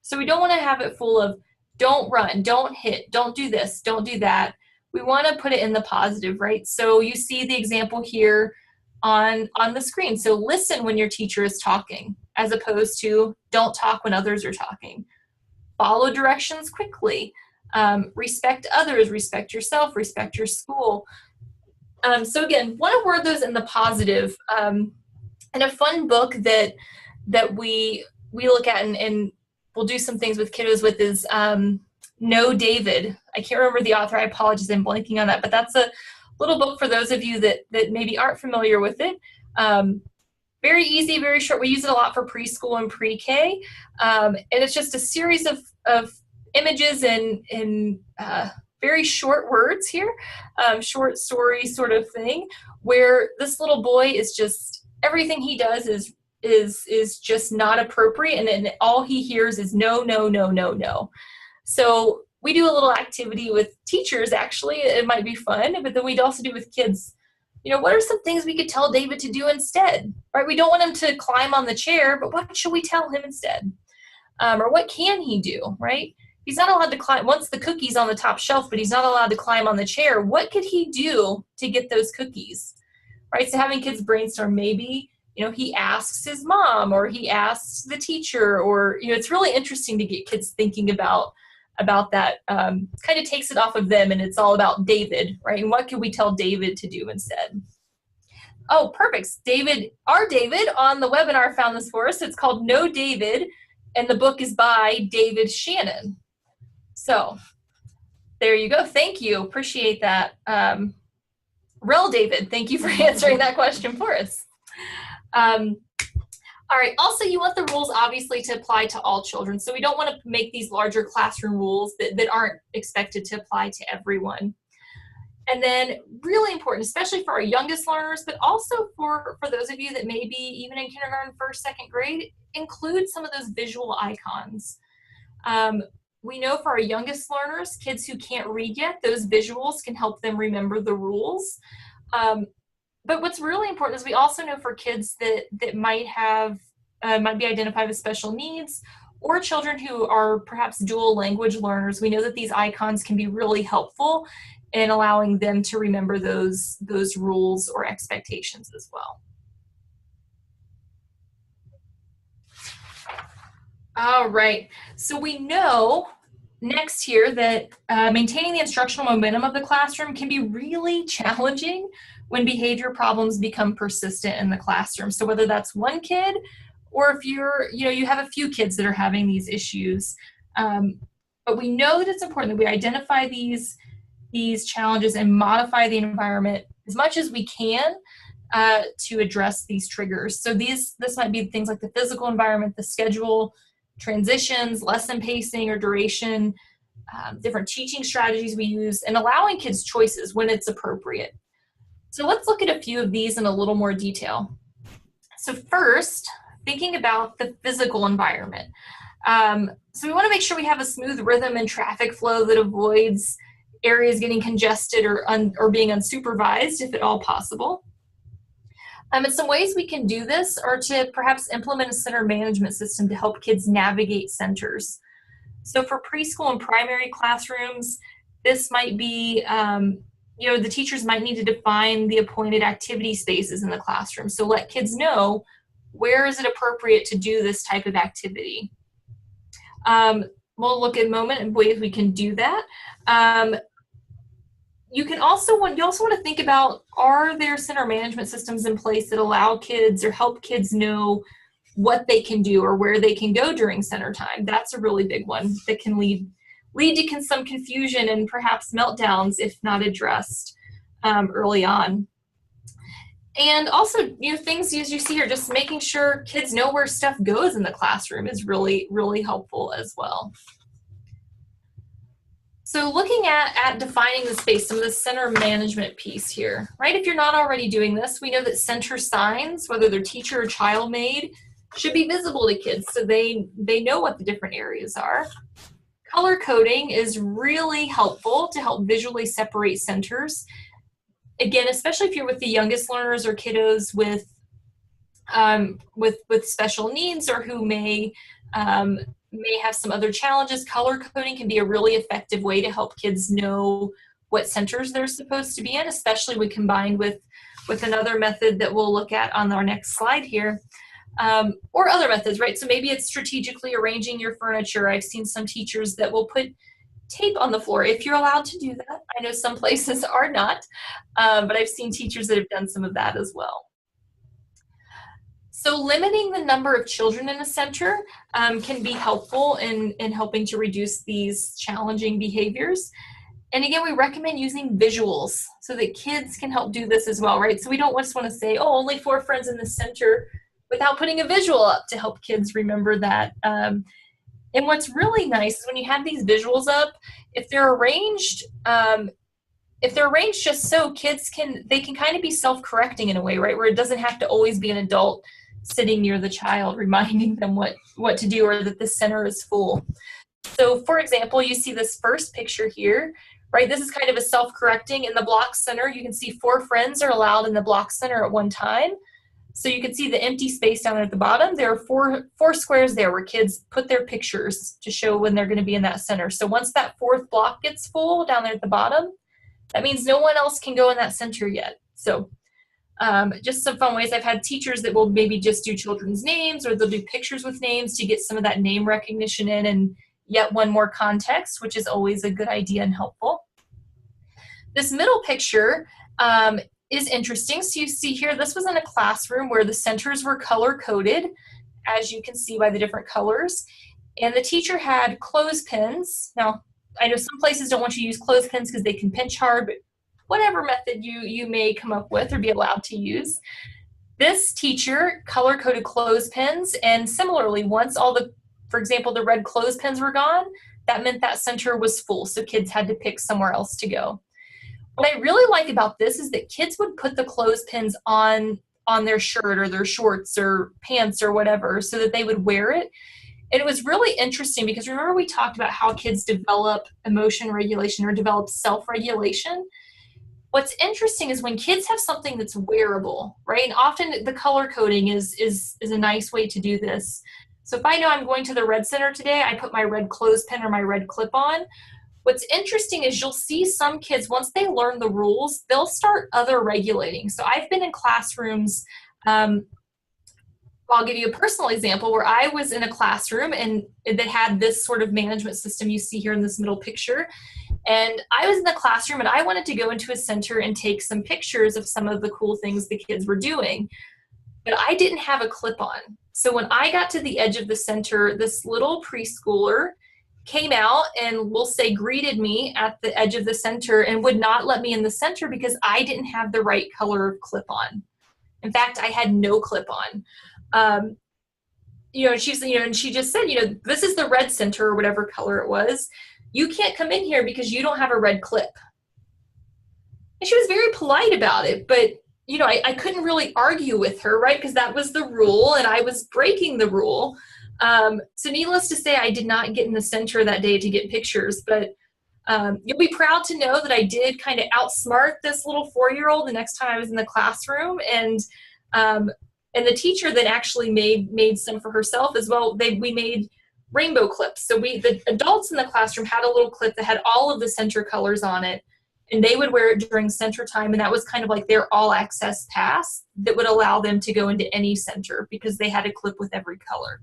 So we don't want to have it full of don't run, don't hit, don't do this, don't do that. we want to put it in the positive, right? So you see the example here on the screen. So listen when your teacher is talking, as opposed to don't talk when others are talking. Follow directions quickly. Respect others, respect yourself, respect your school. So again, want to word those in the positive. And a fun book that we look at and we'll do some things with kiddos with is Know David. I can't remember the author. I apologize, I'm blanking on that. But that's a little book for those of you that maybe aren't familiar with it. Very easy, very short. We use it a lot for preschool and pre-K. And it's just a series of images and very short words here, short story sort of thing, where this little boy is just, everything he does is just not appropriate, and then all he hears is no, no, no, no, no. So we do a little activity with teachers, actually. It might be fun, but then we'd also do with kids. You know, what are some things we could tell David to do instead, right? We don't want him to climb on the chair, but what should we tell him instead? Or what can he do, right? He's not allowed to climb, once the cookie's on the top shelf, but he's not allowed to climb on the chair. What could he do to get those cookies, right? So having kids brainstorm, maybe, you know, he asks his mom, or he asks the teacher, or, you know, it's really interesting to get kids thinking about that. Kind of takes it off of them, and it's all about David, right? And what can we tell David to do instead? Oh, perfect. Our David on the webinar found this for us. It's called Know David, and the book is by David Shannon. So there you go. Thank you. Appreciate that. REL David, thank you for answering that question for us. All right, also you want the rules obviously to apply to all children. So we don't want to make these larger classroom rules that aren't expected to apply to everyone. And then really important, especially for our youngest learners, but also for those of you that may be even in kindergarten, first, second grade, include some of those visual icons. We know for our youngest learners, kids who can't read yet, those visuals can help them remember the rules. But what's really important is we also know for kids that might be identified with special needs, or children who are perhaps dual language learners, we know that these icons can be really helpful in allowing them to remember those rules or expectations as well. All right, so we know next here that maintaining the instructional momentum of the classroom can be really challenging when behavior problems become persistent in the classroom. So whether that's one kid, or if you have a few kids that are having these issues. But we know that it's important that we identify these challenges and modify the environment as much as we can to address these triggers. So this might be things like the physical environment, the schedule, transitions, lesson pacing or duration, different teaching strategies we use, and allowing kids choices when it's appropriate. So let's look at a few of these in a little more detail. So first, thinking about the physical environment. So we want to make sure we have a smooth rhythm and traffic flow that avoids areas getting congested or being unsupervised, if at all possible. And some ways we can do this are to perhaps implement a center management system to help kids navigate centers. So for preschool and primary classrooms, this might be, the teachers might need to define the appointed activity spaces in the classroom. So let kids know where is it appropriate to do this type of activity. We'll look at a moment and ways we can do that. You also want to think about, are there center management systems in place that allow kids or help kids know what they can do or where they can go during center time? That's a really big one that can lead to some confusion and perhaps meltdowns if not addressed early on. And also, things as you see here, just making sure kids know where stuff goes in the classroom is really, really helpful as well. So looking at defining the space, some of the center management piece here, right? If you're not already doing this, we know that center signs, whether they're teacher or child made, should be visible to kids so they know what the different areas are. Color coding is really helpful to help visually separate centers. Again, especially if you're with the youngest learners or kiddos with special needs or who may have some other challenges, color coding can be a really effective way to help kids know what centers they're supposed to be in, especially when combined with another method that we'll look at on our next slide here. Or other methods, right? So maybe it's strategically arranging your furniture. I've seen some teachers that will put tape on the floor, if you're allowed to do that. I know some places are not, but I've seen teachers that have done some of that as well. So limiting the number of children in a center can be helpful in helping to reduce these challenging behaviors. And again, we recommend using visuals so that kids can help do this as well, right? So we don't just want to say, oh, only 4 friends in the center, without putting a visual up to help kids remember that. And what's really nice is when you have these visuals up, if they're arranged just so kids can kind of be self-correcting in a way, right? Where it doesn't have to always be an adult sitting near the child reminding them what to do, or that the center is full. So for example, you see this first picture here, right? This is kind of a self-correcting. In the block center, you can see 4 friends are allowed in the block center at one time. So you can see the empty space down there at the bottom. There are four squares there where kids put their pictures to show when they're going to be in that center. So once that 4th block gets full down there at the bottom, that means no one else can go in that center yet. So just some fun ways. I've had teachers that will maybe just do children's names, or they'll do pictures with names to get some of that name recognition in and yet one more context, which is always a good idea and helpful. This middle picture is interesting. So you see here, this was in a classroom where the centers were color-coded, as you can see by the different colors. And the teacher had clothespins. Now, I know some places don't want you to use clothespins because they can pinch hard, but whatever method you may come up with or be allowed to use. This teacher color-coded clothespins, and similarly, once all the, for example, the red clothespins were gone, that meant that center was full, so kids had to pick somewhere else to go. What I really like about this is that kids would put the clothespins on their shirt or their shorts or pants or whatever so that they would wear it. And it was really interesting because remember we talked about how kids develop emotion regulation or develop self-regulation. What's interesting is when kids have something that's wearable, right? And often the color coding is a nice way to do this. So if I know I'm going to the red center today, I put my red clothespin or my red clip on. What's interesting is you'll see some kids, once they learn the rules, they'll start other regulating. So I've been in classrooms, I'll give you a personal example where I was in a classroom and that had this sort of management system you see here in this middle picture. And I was in the classroom and I wanted to go into a center and take some pictures of some of the cool things the kids were doing. But I didn't have a clip on. So when I got to the edge of the center, this little preschooler came out and we'll say greeted me at the edge of the center and would not let me in the center because I didn't have the right color of clip on. In fact, I had no clip on. And she just said, this is the red center or whatever color it was. You can't come in here because you don't have a red clip. And she was very polite about it, but I couldn't really argue with her, right? Because that was the rule and I was breaking the rule. So needless to say, I did not get in the center that day to get pictures, but you'll be proud to know that I did kind of outsmart this little 4-year-old the next time I was in the classroom. And the teacher then actually made some for herself as well. We made rainbow clips. So the adults in the classroom had a little clip that had all of the center colors on it, and they would wear it during center time. And that was kind of like their all access pass that would allow them to go into any center because they had a clip with every color.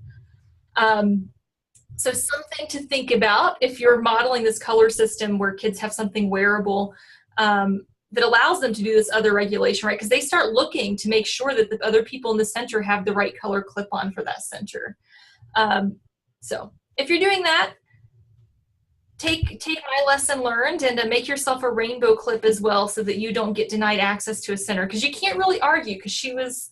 So something to think about if you're modeling this color system where kids have something wearable that allows them to do this other regulation, right? Because they start looking to make sure that the other people in the center have the right color clip-on for that center. So if you're doing that, take my lesson learned and make yourself a rainbow clip as well so that you don't get denied access to a center, because you can't really argue because she was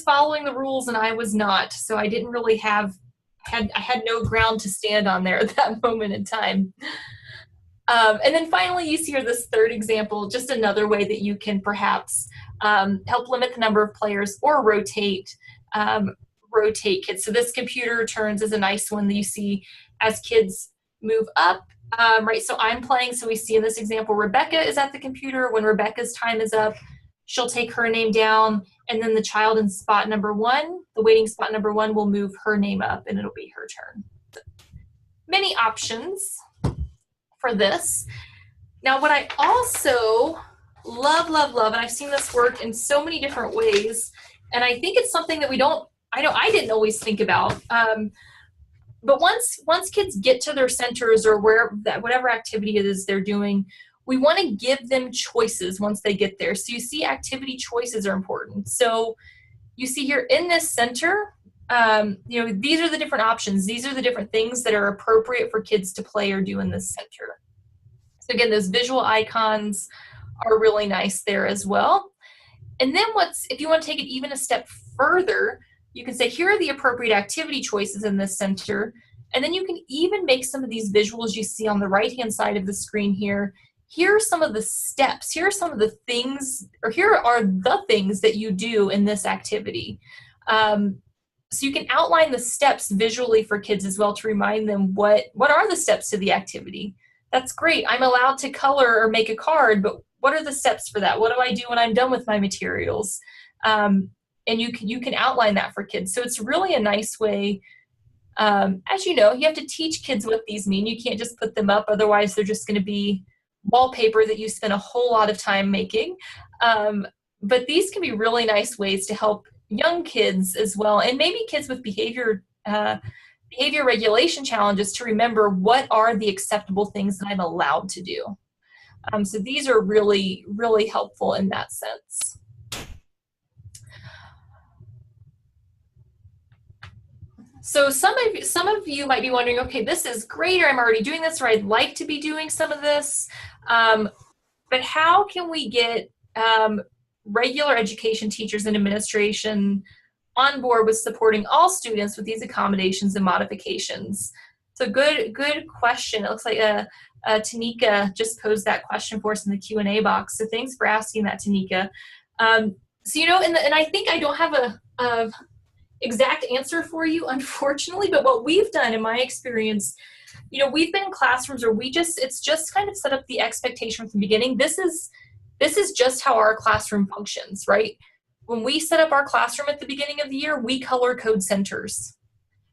following the rules and I was not. So I didn't really I had no ground to stand on there at that moment in time. And then finally, you see here this third example, just another way that you can perhaps help limit the number of players or rotate kids. So this computer turns is a nice one that you see as kids move up, right? So I'm playing, so we see in this example, Rebecca is at the computer. When Rebecca's time is up, she'll take her name down, and then the child in spot number 1, the waiting spot number 1, will move her name up and it'll be her turn. So, many options for this. Now, what I also love, and I've seen this work in so many different ways, and I think it's something that I didn't always think about. But once kids get to their centers or whatever activity it is they're doing, we want to give them choices once they get there. So you see activity choices are important. So you see here in this center, these are the different options. These are the different things that are appropriate for kids to play or do in this center. So again, those visual icons are really nice there as well. And then if you want to take it even a step further, you can say, here are the appropriate activity choices in this center. And then you can even make some of these visuals you see on the right-hand side of the screen here. Here are some of the steps. Here are some of the things, or here are the things that you do in this activity. So you can outline the steps visually for kids as well to remind them what are the steps to the activity. That's great. I'm allowed to color or make a card, but what are the steps for that? What do I do when I'm done with my materials? And you can outline that for kids. So it's really a nice way. As you know, you have to teach kids what these mean. You can't just put them up. Otherwise, they're just going to be wallpaper that you spend a whole lot of time making. But these can be really nice ways to help young kids as well, and maybe kids with behavior regulation challenges, to remember what are the acceptable things that I'm allowed to do. So these are really, really helpful in that sense. So some of you might be wondering, okay, this is great, or I'm already doing this, or I'd like to be doing some of this, but how can we get regular education teachers and administration on board with supporting all students with these accommodations and modifications? So good question. It looks like Tanika just posed that question for us in the Q&A box. So thanks for asking that, Tanika. So and I think I don't have a exact answer for you, unfortunately, but what we've done in my experience, we've been in classrooms where it's just kind of set up the expectation from the beginning. This is just how our classroom functions, right? When we set up our classroom at the beginning of the year, we color code centers,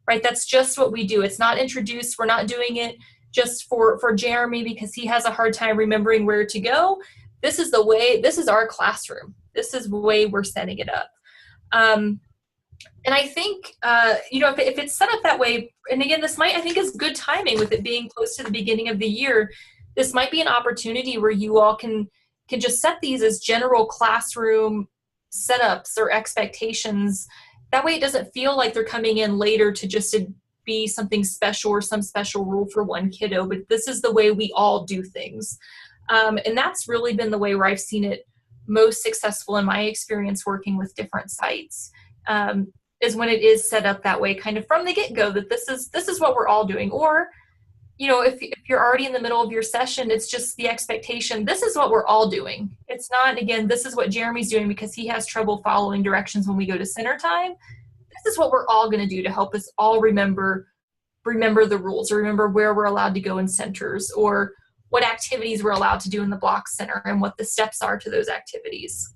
right? That's just what we do. It's not introduced. We're not doing it just for Jeremy because he has a hard time remembering where to go. This is our classroom. This is the way we're setting it up. And I think, if it's set up that way, and again, I think is good timing with it being close to the beginning of the year. This might be an opportunity where you all can just set these as general classroom setups or expectations. That way it doesn't feel like they're coming in later to be something special or some special rule for one kiddo, but this is the way we all do things. And that's really been the way where I've seen it most successful in my experience working with different sites. Is when it is set up that way, kind of from the get-go, that this is what we're all doing. Or, if you're already in the middle of your session, it's just the expectation, this is what we're all doing. It's not, again, this is what Jeremy's doing because he has trouble following directions when we go to center time. This is what we're all going to do to help us all remember the rules, or remember where we're allowed to go in centers, or what activities we're allowed to do in the block center, and what the steps are to those activities.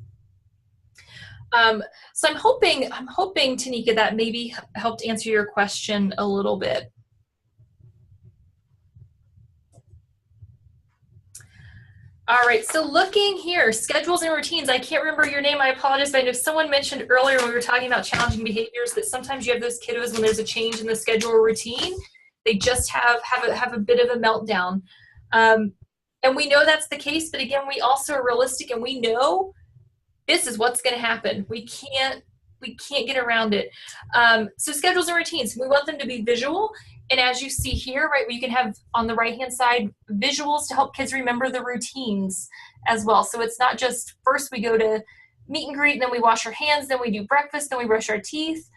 So I'm hoping, Tanika, that maybe helped answer your question a little bit. All right, so looking here, schedules and routines. I can't remember your name, I apologize, but I know someone mentioned earlier when we were talking about challenging behaviors that sometimes you have those kiddos when there's a change in the schedule or routine, they just have a bit of a meltdown. And we know that's the case, but again, we also are realistic and we know this is what's going to happen. We can't get around it. So schedules and routines, we want them to be visual. And as you see here, right, you can have on the right-hand side visuals to help kids remember the routines as well. So it's not just first we go to meet and greet, then we wash our hands, then we do breakfast, then we brush our teeth.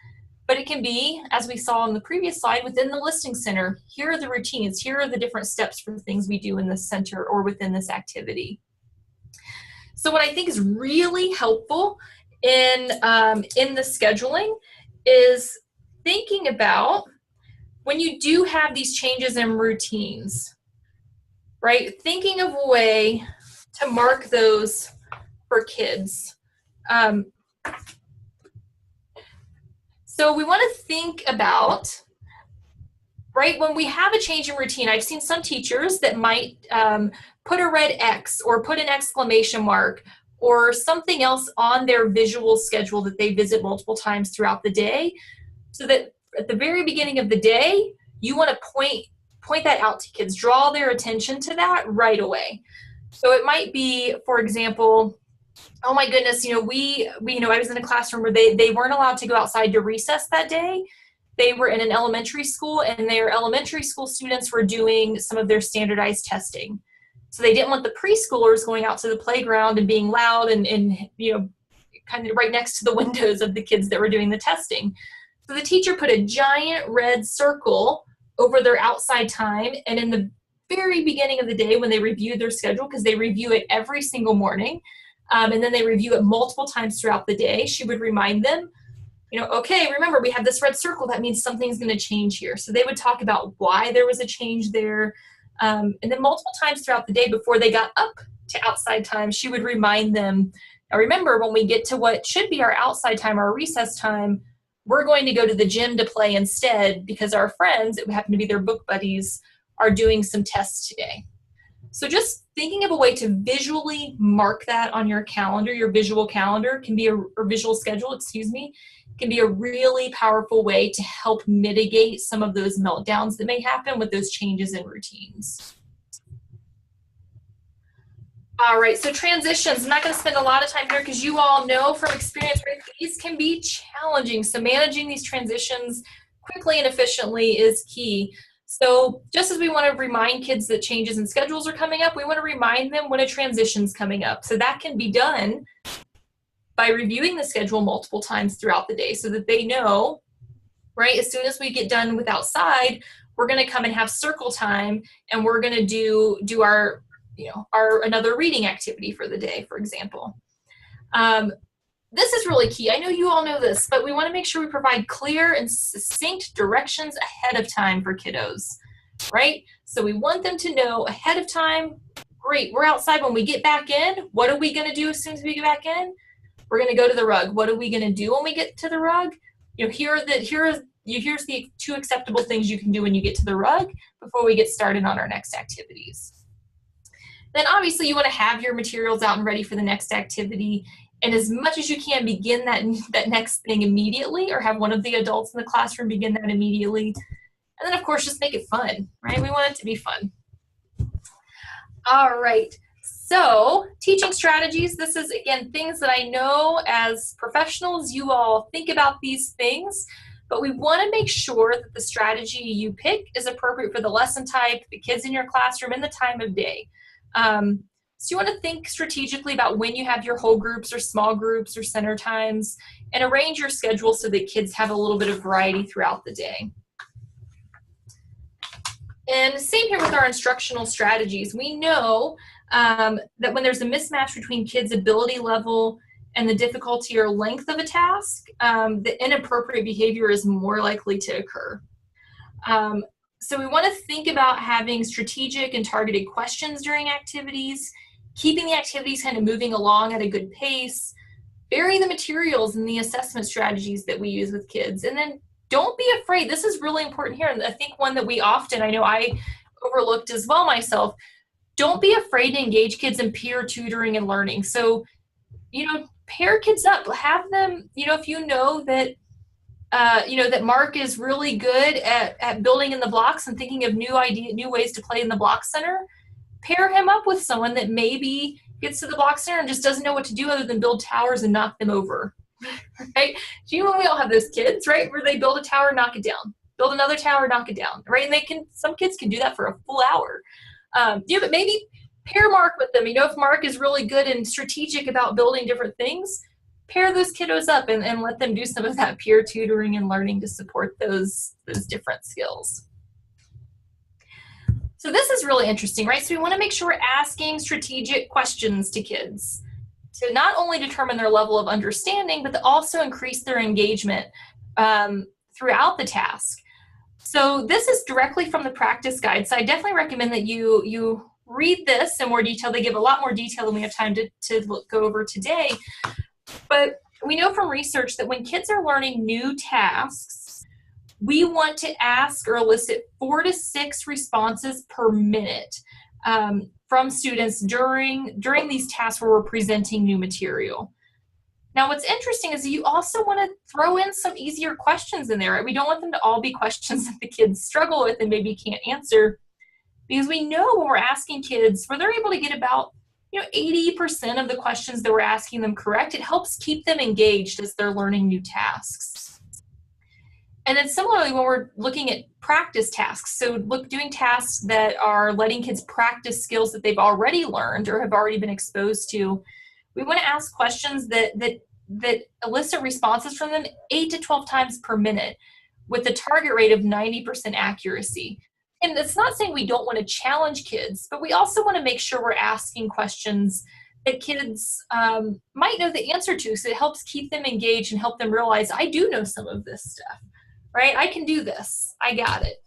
But it can be, as we saw on the previous slide, within the listing center. Here are the routines. Here are the different steps for the things we do in this center or within this activity. So what I think is really helpful in the scheduling is thinking about when you do have these changes in routines, right? Thinking of a way to mark those for kids. So we want to think about right? When we have a change in routine, I've seen some teachers that might put a red X or put an exclamation mark or something else on their visual schedule that they visit multiple times throughout the day, so that at the very beginning of the day, you want to point that out to kids, draw their attention to that right away. So it might be, for example, oh my goodness, I was in a classroom where they weren't allowed to go outside to recess that day. They were in an elementary school, and their elementary school students were doing some of their standardized testing. So they didn't want the preschoolers going out to the playground and being loud and kind of right next to the windows of the kids that were doing the testing. So the teacher put a giant red circle over their outside time, and in the very beginning of the day when they reviewed their schedule, because they review it every single morning, and then they review it multiple times throughout the day, she would remind them, okay, remember we have this red circle, that means something's going to change here. So they would talk about why there was a change there. And then multiple times throughout the day before they got up to outside time, she would remind them, now remember, when we get to what should be our outside time, our recess time, we're going to go to the gym to play instead because our friends, it happen to be their book buddies, are doing some tests today. So just thinking of a way to visually mark that on your calendar, your visual calendar can be or visual schedule, can be a really powerful way to help mitigate some of those meltdowns that may happen with those changes in routines. All right, so transitions. I'm not going to spend a lot of time here because you all know from experience, right, these can be challenging. So managing these transitions quickly and efficiently is key. So just as we want to remind kids that changes in schedules are coming up, we want to remind them when a transition's coming up. So that can be done by reviewing the schedule multiple times throughout the day so that they know, right, as soon as we get done with outside, we're going to come and have circle time, and we're going to do our another reading activity for the day, for example. This is really key. I know you all know this, but we want to make sure we provide clear and succinct directions ahead of time for kiddos, right? So we want them to know ahead of time, great, we're outside. When we get back in, what are we going to do as soon as we get back in? We're going to go to the rug. What are we going to do when we get to the rug? Here's the 2 acceptable things you can do when you get to the rug before we get started on our next activities. Then obviously you want to have your materials out and ready for the next activity. And as much as you can, begin that next thing immediately, or have one of the adults in the classroom begin that immediately. And then, of course, just make it fun, right? We want it to be fun. All right. So teaching strategies, this is, again, things that I know as professionals, you all think about these things, but we want to make sure that the strategy you pick is appropriate for the lesson type, the kids in your classroom, and the time of day. So you want to think strategically about when you have your whole groups or small groups or center times, and arrange your schedule so that kids have a little bit of variety throughout the day. And same here with our instructional strategies. We know that when there's a mismatch between kids' ability level and the difficulty or length of a task, the inappropriate behavior is more likely to occur. So we want to think about having strategic and targeted questions during activities, keeping the activities kind of moving along at a good pace, vary the materials and the assessment strategies that we use with kids, and then don't be afraid. This is really important here, and I think one that we often, I know I overlooked as well myself, don't be afraid to engage kids in peer tutoring and learning. So, pair kids up, have them, if you know that that Mark is really good at building in the blocks and thinking of new ways to play in the block center, pair him up with someone that maybe gets to the block center and just doesn't know what to do other than build towers and knock them over, right? We all have those kids, right, where they build a tower, knock it down, build another tower, knock it down, right? And some kids can do that for a full hour. But maybe pair Mark with them. If Mark is really good and strategic about building different things, pair those kiddos up and let them do some of that peer tutoring and learning to support those different skills. So this is really interesting, right? So we want to make sure we're asking strategic questions to kids to not only determine their level of understanding, but to also increase their engagement throughout the task. So this is directly from the practice guide. So I definitely recommend that you read this in more detail. They give a lot more detail than we have time to go over today. But we know from research that when kids are learning new tasks, we want to ask or elicit 4 to 6 responses per minute from students during these tasks where we're presenting new material. Now, what's interesting is you also want to throw in some easier questions in there. Right? We don't want them to all be questions that the kids struggle with and maybe can't answer, because we know when we're asking kids, where they're able to get about 80% of the questions that we're asking them correct, it helps keep them engaged as they're learning new tasks. And then similarly, when we're looking at practice tasks, so doing tasks that are letting kids practice skills that they've already learned or have already been exposed to, we want to ask questions that elicit responses from them 8 to 12 times per minute with a target rate of 90% accuracy. And it's not saying we don't want to challenge kids, but we also want to make sure we're asking questions that kids might know the answer to, so it helps keep them engaged and help them realize, I do know some of this stuff, right? I can do this. I got it.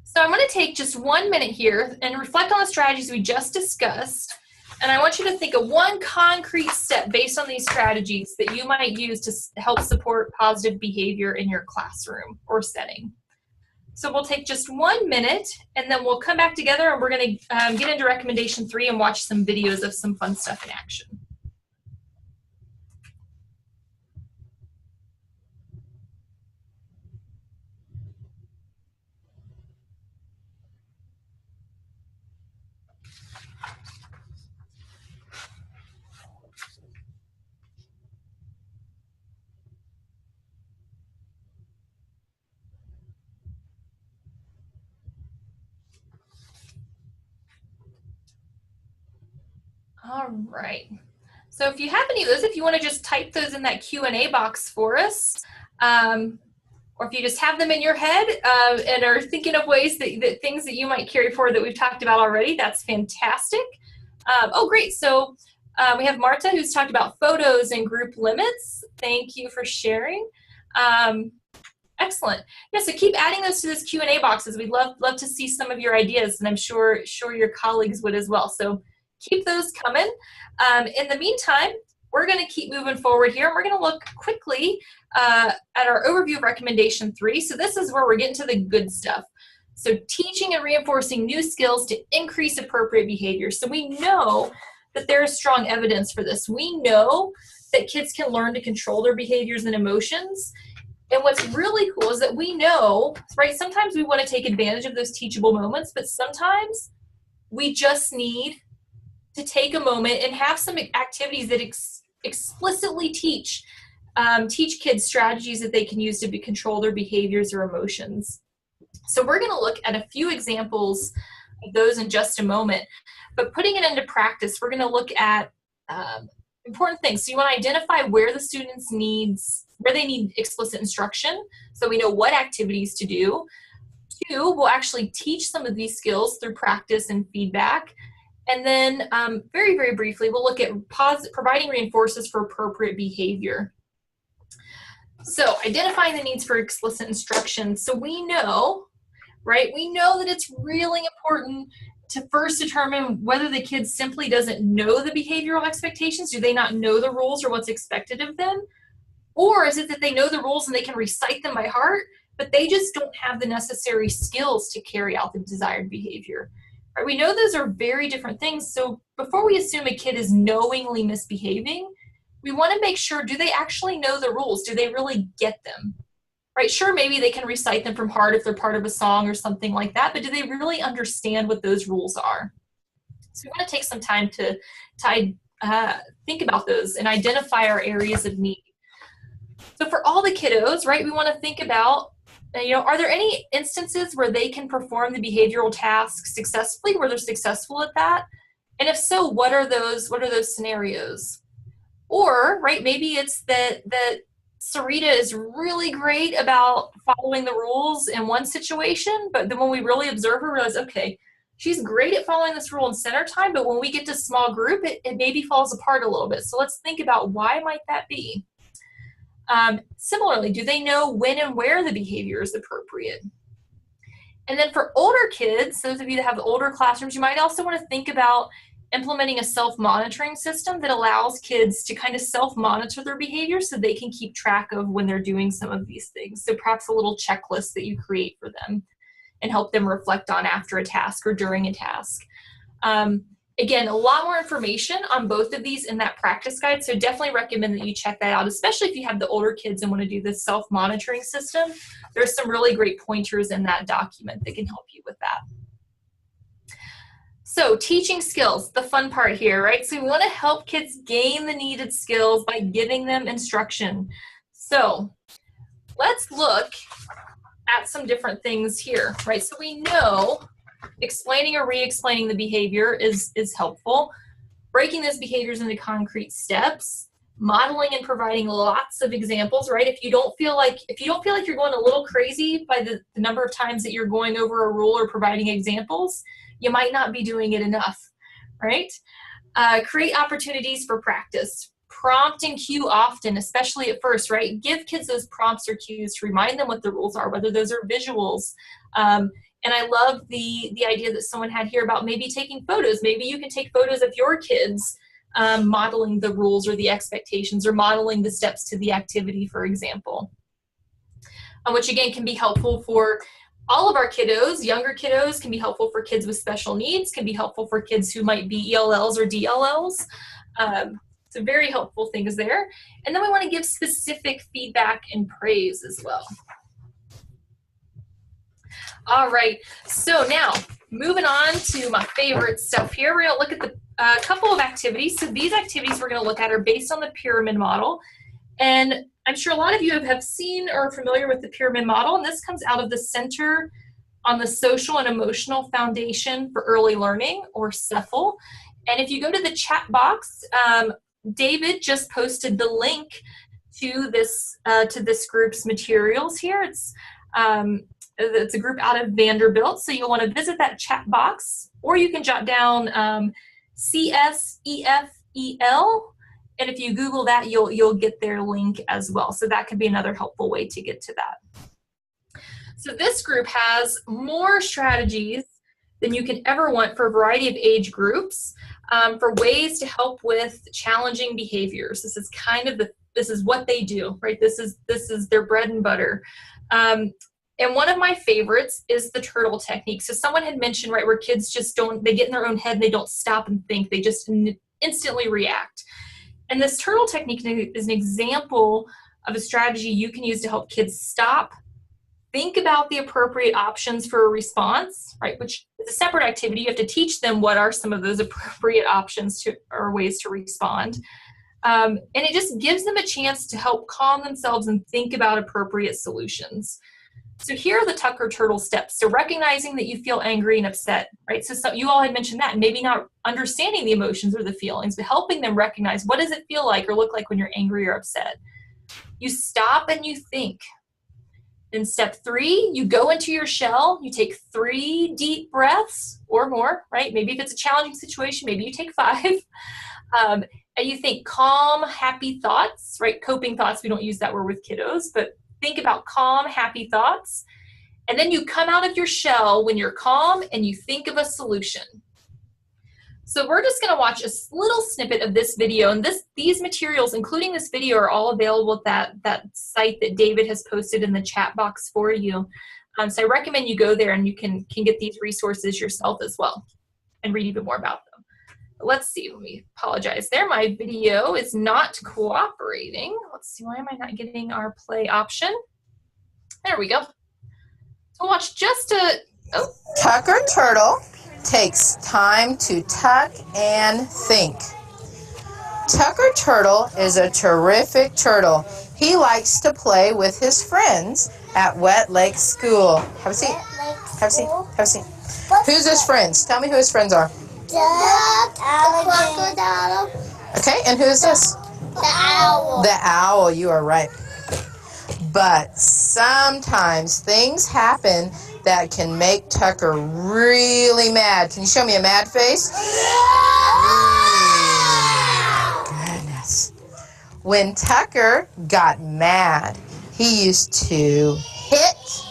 So I'm going to take just 1 minute here and reflect on the strategies we just discussed. And I want you to think of one concrete step based on these strategies that you might use to help support positive behavior in your classroom or setting. So we'll take just 1 minute, and then we'll come back together and we're going to get into recommendation 3 and watch some videos of some fun stuff in action. All right. So if you have any of those, if you want to just type those in that Q&A box for us, or if you just have them in your head and are thinking of ways that things that you might carry forward that we've talked about already, that's fantastic. Oh, great. So we have Marta, who's talked about photos and group limits. Thank you for sharing. Excellent. Yeah, so keep adding those to this Q&A boxes. We'd love to see some of your ideas, and I'm sure your colleagues would as well. So keep those coming. In the meantime, we're going to keep moving forward here. We're going to look quickly at our overview of recommendation 3. So this is where we're getting to the good stuff. So teaching and reinforcing new skills to increase appropriate behavior. So we know that there is strong evidence for this. We know that kids can learn to control their behaviors and emotions. And what's really cool is that we know, right, sometimes we want to take advantage of those teachable moments, but sometimes we just need to take a moment and have some activities that explicitly teach kids strategies that they can use to control their behaviors or emotions. So we're going to look at a few examples of those in just a moment, but putting it into practice, we're going to look at important things. So you want to identify where the students where they need explicit instruction, so we know what activities to do. 2, we'll actually teach some of these skills through practice and feedback. And then very, very briefly, we'll look at providing reinforcements for appropriate behavior. So identifying the needs for explicit instruction. So we know, right, we know that it's really important to first determine whether the kid simply doesn't know the behavioral expectations. Do they not know the rules or what's expected of them? Or is it that they know the rules and they can recite them by heart, but they just don't have the necessary skills to carry out the desired behavior? Right, we know those are very different things. So before we assume a kid is knowingly misbehaving, we want to make sure, do they actually know the rules? Do they really get them? Right, sure, maybe they can recite them from heart if they're part of a song or something like that, but do they really understand what those rules are? So we want to take some time to think about those and identify our areas of need. So for all the kiddos, right, we want to think about, are there any instances where they can perform the behavioral tasks successfully, where they're successful at that? And if so, what are those scenarios? Or, right, maybe it's that Sarita is really great about following the rules in one situation, but then when we really observe her, realize, okay, she's great at following this rule in center time, but when we get to small group, it maybe falls apart a little bit. So let's think about why might that be? Similarly, do they know when and where the behavior is appropriate? And then for older kids, those of you that have older classrooms, you might also want to think about, implementing a self-monitoring system that allows kids to kind of self-monitor their behavior so they can keep track of when they're doing some of these things. So perhaps a little checklist that you create for them and help them reflect on after a task or during a task. Again, a lot more information on both of these in that practice guide, so definitely recommend that you check that out, especially if you have the older kids and want to do this self-monitoring system. There's some really great pointers in that document that can help you with that. So teaching skills, the fun part here, right? So we want to help kids gain the needed skills by giving them instruction. So let's look at some different things here, right? So we know explaining or re-explaining the behavior is helpful. Breaking those behaviors into concrete steps, modeling and providing lots of examples, right? If you don't feel like you're going a little crazy by the number of times that you're going over a rule or providing examples, you might not be doing it enough, right? Create opportunities for practice. Prompt and cue often, especially at first, right? Give kids those prompts or cues to remind them what the rules are, whether those are visuals. And I love the idea that someone had here about maybe taking photos. Maybe you can take photos of your kids modeling the rules or the expectations or modeling the steps to the activity, for example. Which again can be helpful for all of our kiddos. Younger kiddos can be helpful for kids with special needs, can be helpful for kids who might be ELLs or DLLs. So very helpful things there. And then we want to give specific feedback and praise as well. All right, so now moving on to my favorite stuff here. We're going to look at the couple of activities. So these activities we're going to look at are based on the pyramid model. And I'm sure a lot of you have seen or are familiar with the pyramid model, and this comes out of the Center on the Social and Emotional Foundation for Early Learning, or CEFL. And if you go to the chat box, David just posted the link to this group's materials here. It's a group out of Vanderbilt, so you'll want to visit that chat box, or you can jot down CSEFEL, and if you Google that, you'll get their link as well. So that could be another helpful way to get to that. So this group has more strategies than you can ever want for a variety of age groups, for ways to help with challenging behaviors. This is kind of this is what they do, right? This is their bread and butter. And one of my favorites is the turtle technique. So someone had mentioned, right, where kids just they get in their own head and they don't stop and think, they just instantly react. And this turtle technique is an example of a strategy you can use to help kids stop, think about the appropriate options for a response, right, which is a separate activity. You have to teach them what are some of those appropriate options or ways to respond. And it just gives them a chance to help calm themselves and think about appropriate solutions. So here are the Tucker Turtle steps. So recognizing that you feel angry and upset, right? So you all had mentioned that, maybe not understanding the emotions or the feelings, but helping them recognize, what does it feel like or look like when you're angry or upset? You stop and you think. In step 3, you go into your shell, you take 3 deep breaths or more, right? Maybe if it's a challenging situation, maybe you take 5. And you think calm, happy thoughts, right? Coping thoughts, we don't use that word with kiddos, but think about calm, happy thoughts. And then you come out of your shell when you're calm and you think of a solution. So we're just going to watch a little snippet of this video, and these materials, including this video, are all available at that site that David has posted in the chat box for you. So I recommend you go there and you can get these resources yourself as well and read even more about them. Let's see, let me apologize there. My video is not cooperating. Let's see, why am I not getting our play option? There we go. So watch just Tucker Turtle takes time to tuck and think. Tucker Turtle is a terrific turtle. He likes to play with his friends at Wet Lake School. Have a seat. Have a seat. Have a seat. Who's his friends? Tell me who his friends are. Duck, crocodile. Okay, and who is this? The owl. The owl, you are right. But sometimes things happen that can make Tucker really mad. Can you show me a mad face? Goodness. When Tucker got mad, he used to hit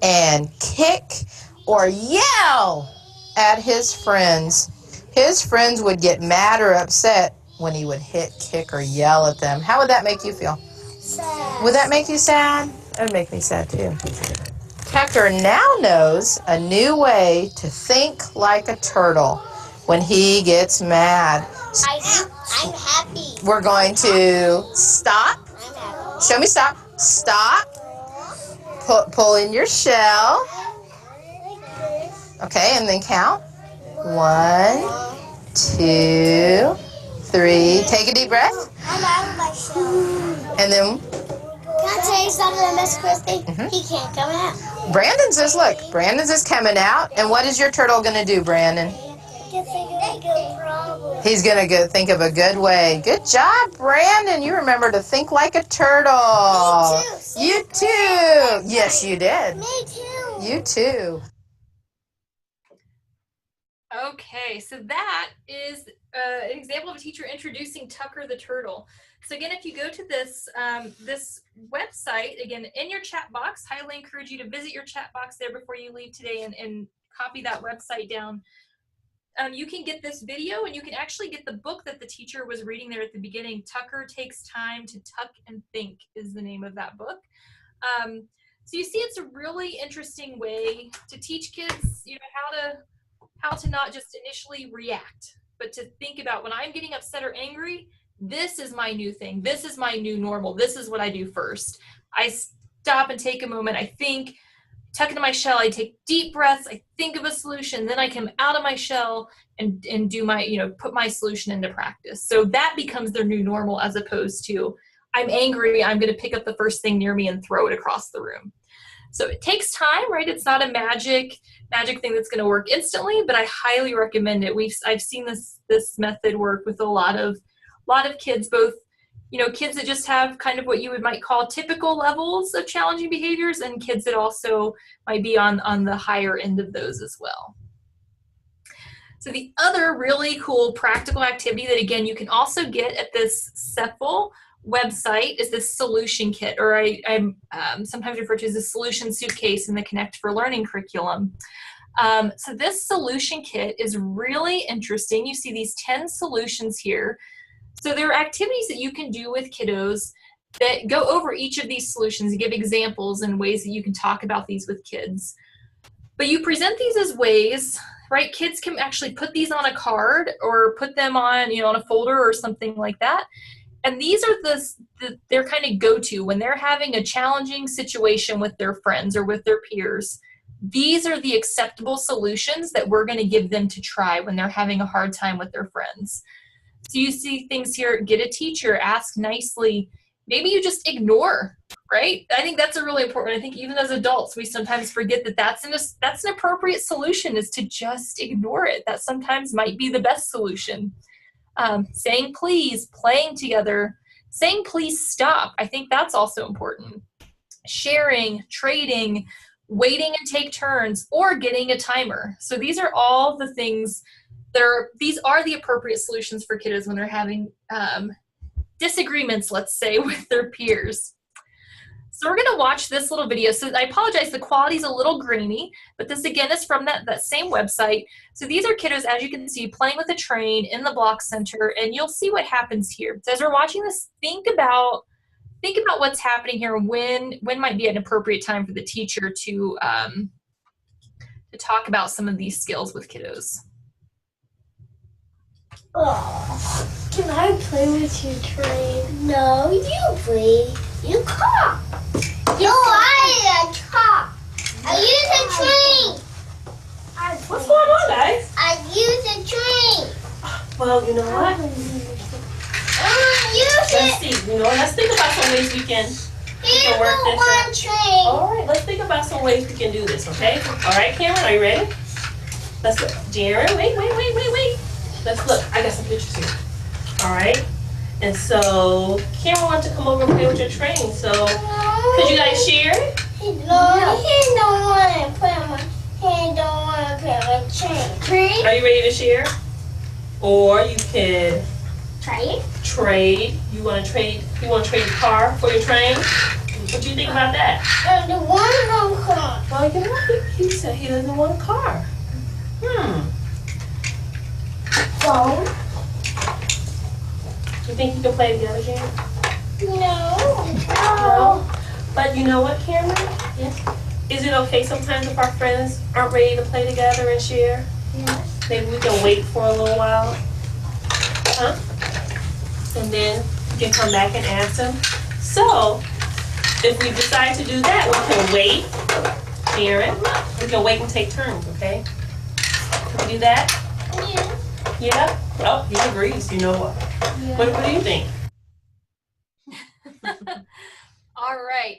and kick or yell at his friends. His friends would get mad or upset when he would hit, kick, or yell at them. How would that make you feel? Sad. Would that make you sad? That would make me sad too. Tucker now knows a new way to think like a turtle when he gets mad. I'm happy. We're going to stop. I'm happy. Show me stop. Stop. Pull in your shell. Okay, and then count. 1, 2, 3. Take a deep breath. I'm out of my shell. And then Can I tell you something, Miss Christie? He can't come out. Brandon says, look, Brandon's is coming out. And what is your turtle going to do, Brandon? He's going to go think of a good way. Good job, Brandon. You remember to think like a turtle. Me too. You too. Yes, you did. Me too. You too. Okay, so that is an example of a teacher introducing Tucker the turtle. So again, if you go to this this website, again, in your chat box, highly encourage you to visit your chat box there before you leave today and copy that website down. You can get this video, and you can actually get the book that the teacher was reading there at the beginning. Tucker Takes Time to Tuck and Think is the name of that book. So you see, it's a really interesting way to teach kids, you know, how to not just initially react, but to think about, when I'm getting upset or angry, this is my new thing. This is my new normal. This is what I do first. I stop and take a moment. I think, tuck into my shell. I take deep breaths. I think of a solution. Then I come out of my shell and do my, you know, put my solution into practice. So that becomes their new normal, as opposed to, I'm angry, I'm going to pick up the first thing near me and throw it across the room. So it takes time, right? It's not a magic thing that's going to work instantly, but I highly recommend it. I've seen this method work with a lot of kids, both, you know, kids that just have kind of what you might call typical levels of challenging behaviors, and kids that also might be on the higher end of those as well. So the other really cool practical activity that, again, you can also get at this CEFL website is this solution kit, or I sometimes refer to as a solution suitcase in the Connect for Learning curriculum. So this solution kit is really interesting. You see these 10 solutions here. So there are activities that you can do with kiddos that go over each of these solutions and give examples and ways that you can talk about these with kids. But you present these as ways, right? Kids can actually put these on a card or put them on, you know, on a folder or something like that. And these are their kind of go-to when they're having a challenging situation with their friends or with their peers. These are the acceptable solutions that we're going to give them to try when they're having a hard time with their friends. So you see things here: get a teacher, ask nicely. Maybe you just ignore, right? I think that's a really important. I think even as adults, we sometimes forget that that's an appropriate solution, is to just ignore it. That sometimes might be the best solution. Saying please, playing together, saying please stop. I think that's also important. Sharing, trading, waiting and take turns, or getting a timer. So these are all the things these are the appropriate solutions for kiddos when they're having disagreements, let's say, with their peers. So we're going to watch this little video. So I apologize, the quality's a little grainy, but this again is from that same website. So these are kiddos, as you can see, playing with a train in the block center, and you'll see what happens here. So as we're watching this, think about what's happening here. When might be an appropriate time for the teacher to talk about some of these skills with kiddos. Oh, can I play with your train? No, you play. You can't. No, I can't. I use a train. What's going on, guys? I use a train. Well, you know what? I use Let's it. see. You know, let's think about some ways we can Here's work this one out. train. All right, let's think about some ways we can do this, okay? All right, Cameron, are you ready? Let's look. Jared, wait. Let's look. I got some pictures here. All right. And so Cameron wants to come over and play with your train. So could you guys share? No, he don't want to play on my. He don't want to play on my train. Are you ready to share? Or you could trade. You want to trade your car for your train? What do you think about that? The one car. Well, you know what? He said he doesn't want a car. phone? You think you can play together, Jan? No. But you know what, Cameron? Yes. Is it okay sometimes if our friends aren't ready to play together and share? Yes. Maybe we can wait for a little while. Huh? And then you can come back and ask them. So, if we decide to do that, we can wait. Karen, we can wait and take turns, okay? Can we do that? Yeah. Yeah? Oh, he agrees. You know what? Yeah. What do you think? All right.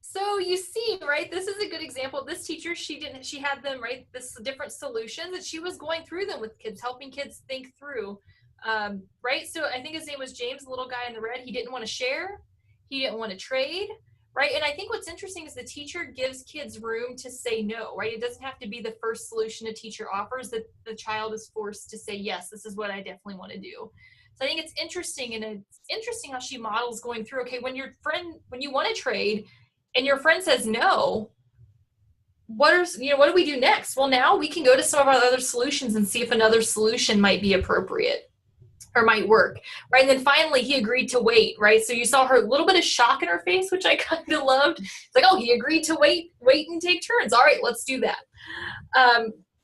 So you see, right, this is a good example. This teacher, she had them, right, this different solutions, and she was going through them with kids, helping kids think through, right? So I think his name was James, the little guy in the red. He didn't want to share. He didn't want to trade, right? And I think what's interesting is the teacher gives kids room to say no, right? It doesn't have to be the first solution a teacher offers, that the child is forced to say, yes, this is what I definitely want to do. So I think it's interesting, and it's interesting how she models going through, okay, when you want to trade and your friend says no, what do we do next? Well, now we can go to some of our other solutions and see if another solution might be appropriate or might work, right? And then finally he agreed to wait, right? So you saw her little bit of shock in her face, which I kind of loved. It's like, oh, he agreed to wait and take turns. All right, let's do that.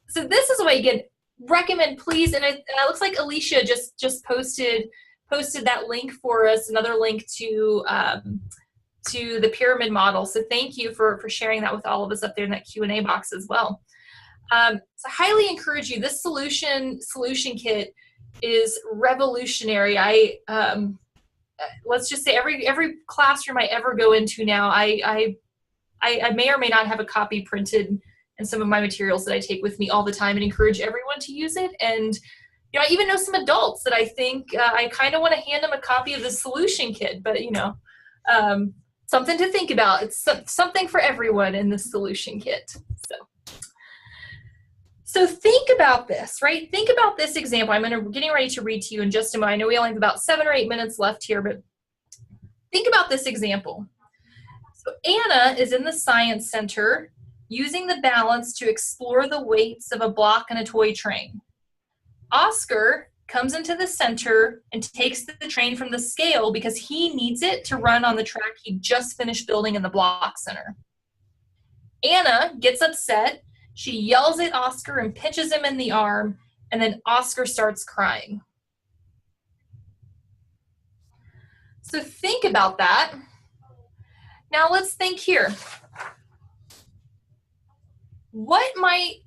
So this is a way, again, recommend please, and it looks like Alicia just posted that link for us, another link to the pyramid model. So thank you for sharing that with all of us up there in that Q&A box as well. So I highly encourage you. This solution kit is revolutionary. Let's just say every classroom I ever go into now, I may or may not have a copy printed in some of my materials that I take with me all the time, and encourage everyone to use it. And I even know some adults that I think I kind of want to hand them a copy of the solution kit, but something to think about. It's something for everyone in the solution kit. So think about this, right? Think about this example. I'm getting ready to read to you in just a moment. I know we only have about 7 or 8 minutes left here, but think about this example. So Anna is in the science center using the balance to explore the weights of a block and a toy train. Oscar comes into the center and takes the train from the scale because he needs it to run on the track he just finished building in the block center. Anna gets upset. She yells at Oscar and pinches him in the arm, and then Oscar starts crying. So think about that. Now let's think here. What might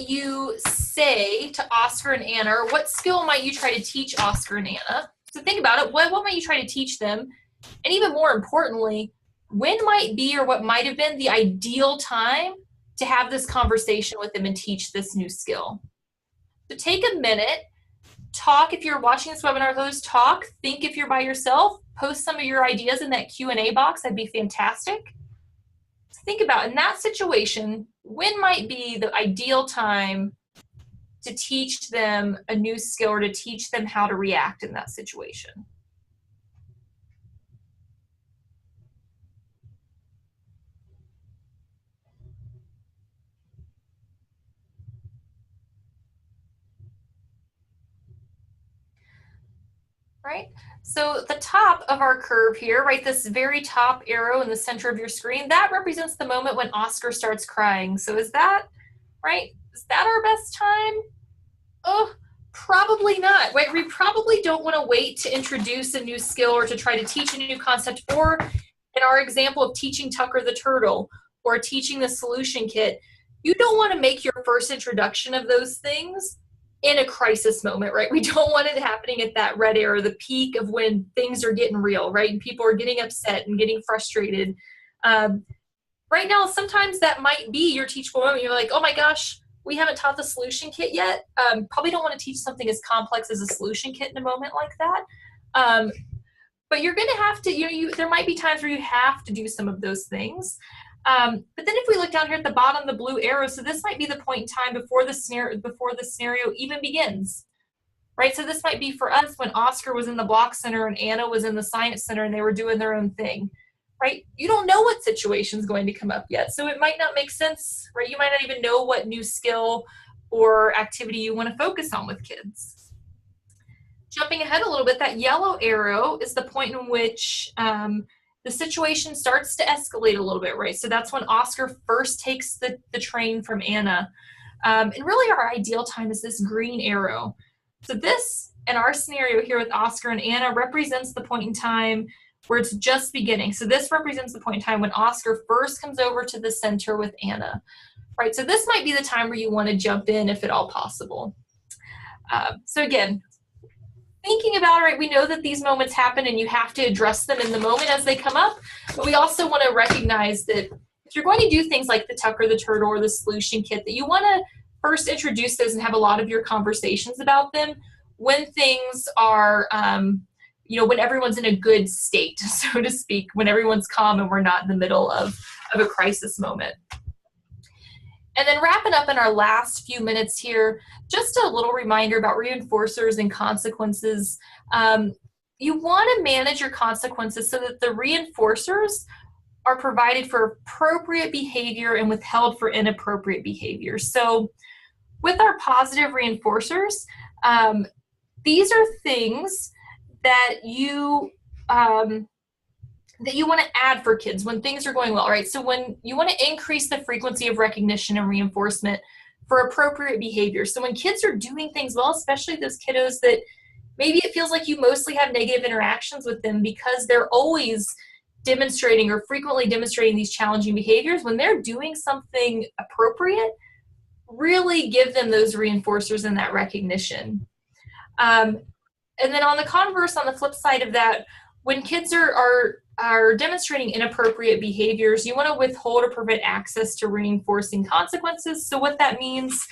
you say to Oscar and Anna, or what skill might you try to teach Oscar and Anna? So think about it. What might you try to teach them? And even more importantly, when might be, or what might have been, the ideal time to have this conversation with them and teach this new skill? So take a minute, talk. If you're watching this webinar with others, talk. Think if you're by yourself, post some of your ideas in that Q&A box. That'd be fantastic. Think about, in that situation, when might be the ideal time to teach them a new skill, or to teach them how to react in that situation? Right? So the top of our curve here, right, this very top arrow in the center of your screen, that represents the moment when Oscar starts crying. So is that, right? Is that our best time? Oh, probably not, right? We probably don't want to wait to introduce a new skill or to try to teach a new concept, or in our example of teaching Tucker the turtle or teaching the solution kit, you don't want to make your first introduction of those things in a crisis moment, right? We don't want it happening at that red arrow, the peak of when things are getting real, right? And people are getting upset and getting frustrated. Right now, sometimes that might be your teachable moment. You're like, oh my gosh, we haven't taught the solution kit yet. Probably don't want to teach something as complex as a solution kit in a moment like that. But you're going to have to, there might be times where you have to do some of those things. But then if we look down here at the bottom, the blue arrow, so this might be the point in time before the scenario even begins, right? So this might be for us when Oscar was in the block center and Anna was in the science center and they were doing their own thing, right? You don't know what situation is going to come up yet, so it might not make sense, right? You might not even know what new skill or activity you want to focus on with kids. Jumping ahead a little bit, that yellow arrow is the point in which the situation starts to escalate a little bit, right? So that's when Oscar first takes the train from Anna. And really our ideal time is this green arrow. So this, in our scenario here with Oscar and Anna, represents the point in time where it's just beginning. So this represents the point in time when Oscar first comes over to the center with Anna, right? So this might be the time where you want to jump in if at all possible. So again, thinking about, right, we know that these moments happen and you have to address them in the moment as they come up, but we also want to recognize that if you're going to do things like the Tucker the Turtle or the solution kit, that you want to first introduce those and have a lot of your conversations about them when things are, when everyone's in a good state, so to speak, when everyone's calm and we're not in the middle of a crisis moment. And then wrapping up in our last few minutes here, just a little reminder about reinforcers and consequences. You want to manage your consequences so that the reinforcers are provided for appropriate behavior and withheld for inappropriate behavior. So with our positive reinforcers, these are things that you want to add for kids when things are going well, right? So when you want to increase the frequency of recognition and reinforcement for appropriate behavior. So when kids are doing things well, especially those kiddos that maybe it feels like you mostly have negative interactions with them because they're always demonstrating or frequently demonstrating these challenging behaviors, when they're doing something appropriate, really give them those reinforcers and that recognition. And then on the converse, on the flip side of that, when kids are demonstrating inappropriate behaviors, you want to withhold or prevent access to reinforcing consequences. So what that means,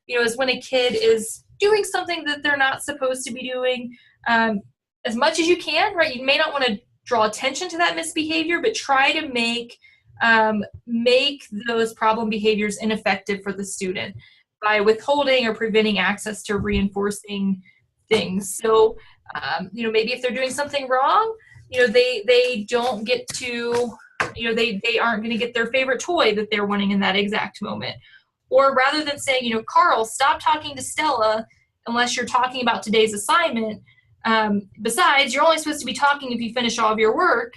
is when a kid is doing something that they're not supposed to be doing, as much as you can, right? You may not want to draw attention to that misbehavior, but try to make those problem behaviors ineffective for the student by withholding or preventing access to reinforcing things. So, maybe if they're doing something wrong, they don't get to, they aren't going to get their favorite toy that they're wanting in that exact moment. Or rather than saying, Carl, stop talking to Stella unless you're talking about today's assignment. Besides, you're only supposed to be talking if you finish all of your work.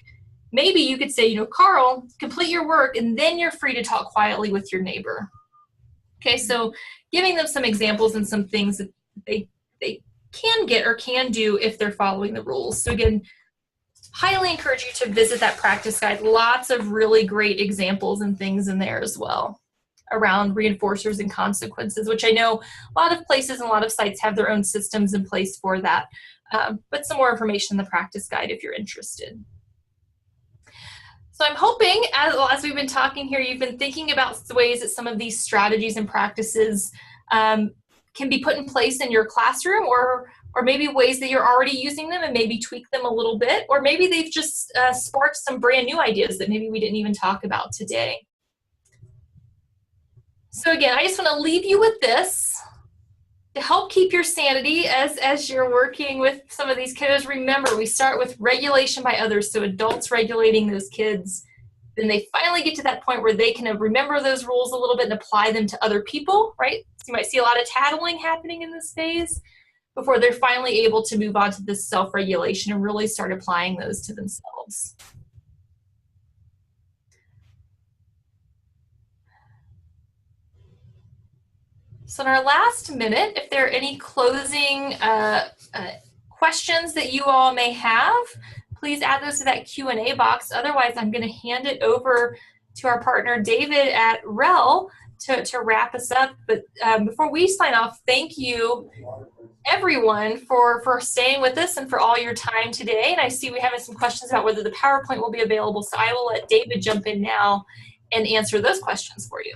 Maybe you could say, Carl, complete your work and then you're free to talk quietly with your neighbor. Okay, so giving them some examples and some things that they can get or can do if they're following the rules. So again, highly encourage you to visit that practice guide. Lots of really great examples and things in there as well around reinforcers and consequences, which I know a lot of places and a lot of sites have their own systems in place for that. But some more information in the practice guide if you're interested. So I'm hoping, as we've been talking here, you've been thinking about the ways that some of these strategies and practices can be put in place in your classroom, or maybe ways that you're already using them and maybe tweak them a little bit, or maybe they've just sparked some brand new ideas that maybe we didn't even talk about today. So again, I just want to leave you with this. To help keep your sanity as you're working with some of these kiddos, remember, we start with regulation by others, so adults regulating those kids. Then they finally get to that point where they can remember those rules a little bit and apply them to other people, right? So you might see a lot of tattling happening in this phase before they're finally able to move on to this self-regulation and really start applying those to themselves. So in our last minute, if there are any closing questions that you all may have, please add those to that Q&A box. Otherwise, I'm going to hand it over to our partner, David at REL, to wrap us up. But before we sign off, thank you, everyone, for staying with us and for all your time today. And I see we have some questions about whether the PowerPoint will be available, so I will let David jump in now and answer those questions for you.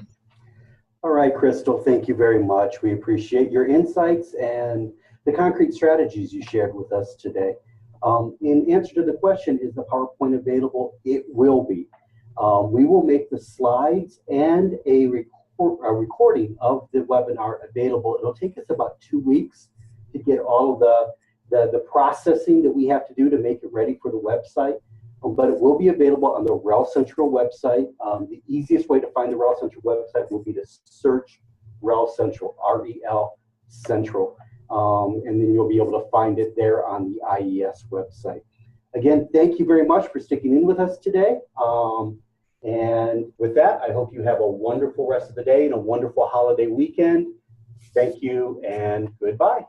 All right, Crystal, thank you very much. We appreciate your insights and the concrete strategies you shared with us today. In answer to the question, is the PowerPoint available? It will be. We will make the slides and a recording of the webinar available. It'll take us about 2 weeks to get all of the processing that we have to do to make it ready for the website. But it will be available on the REL Central website. The easiest way to find the REL Central website will be to search REL Central, REL Central. And then you'll be able to find it there on the IES website. Again, thank you very much for sticking in with us today. And with that, I hope you have a wonderful rest of the day and a wonderful holiday weekend. Thank you and goodbye.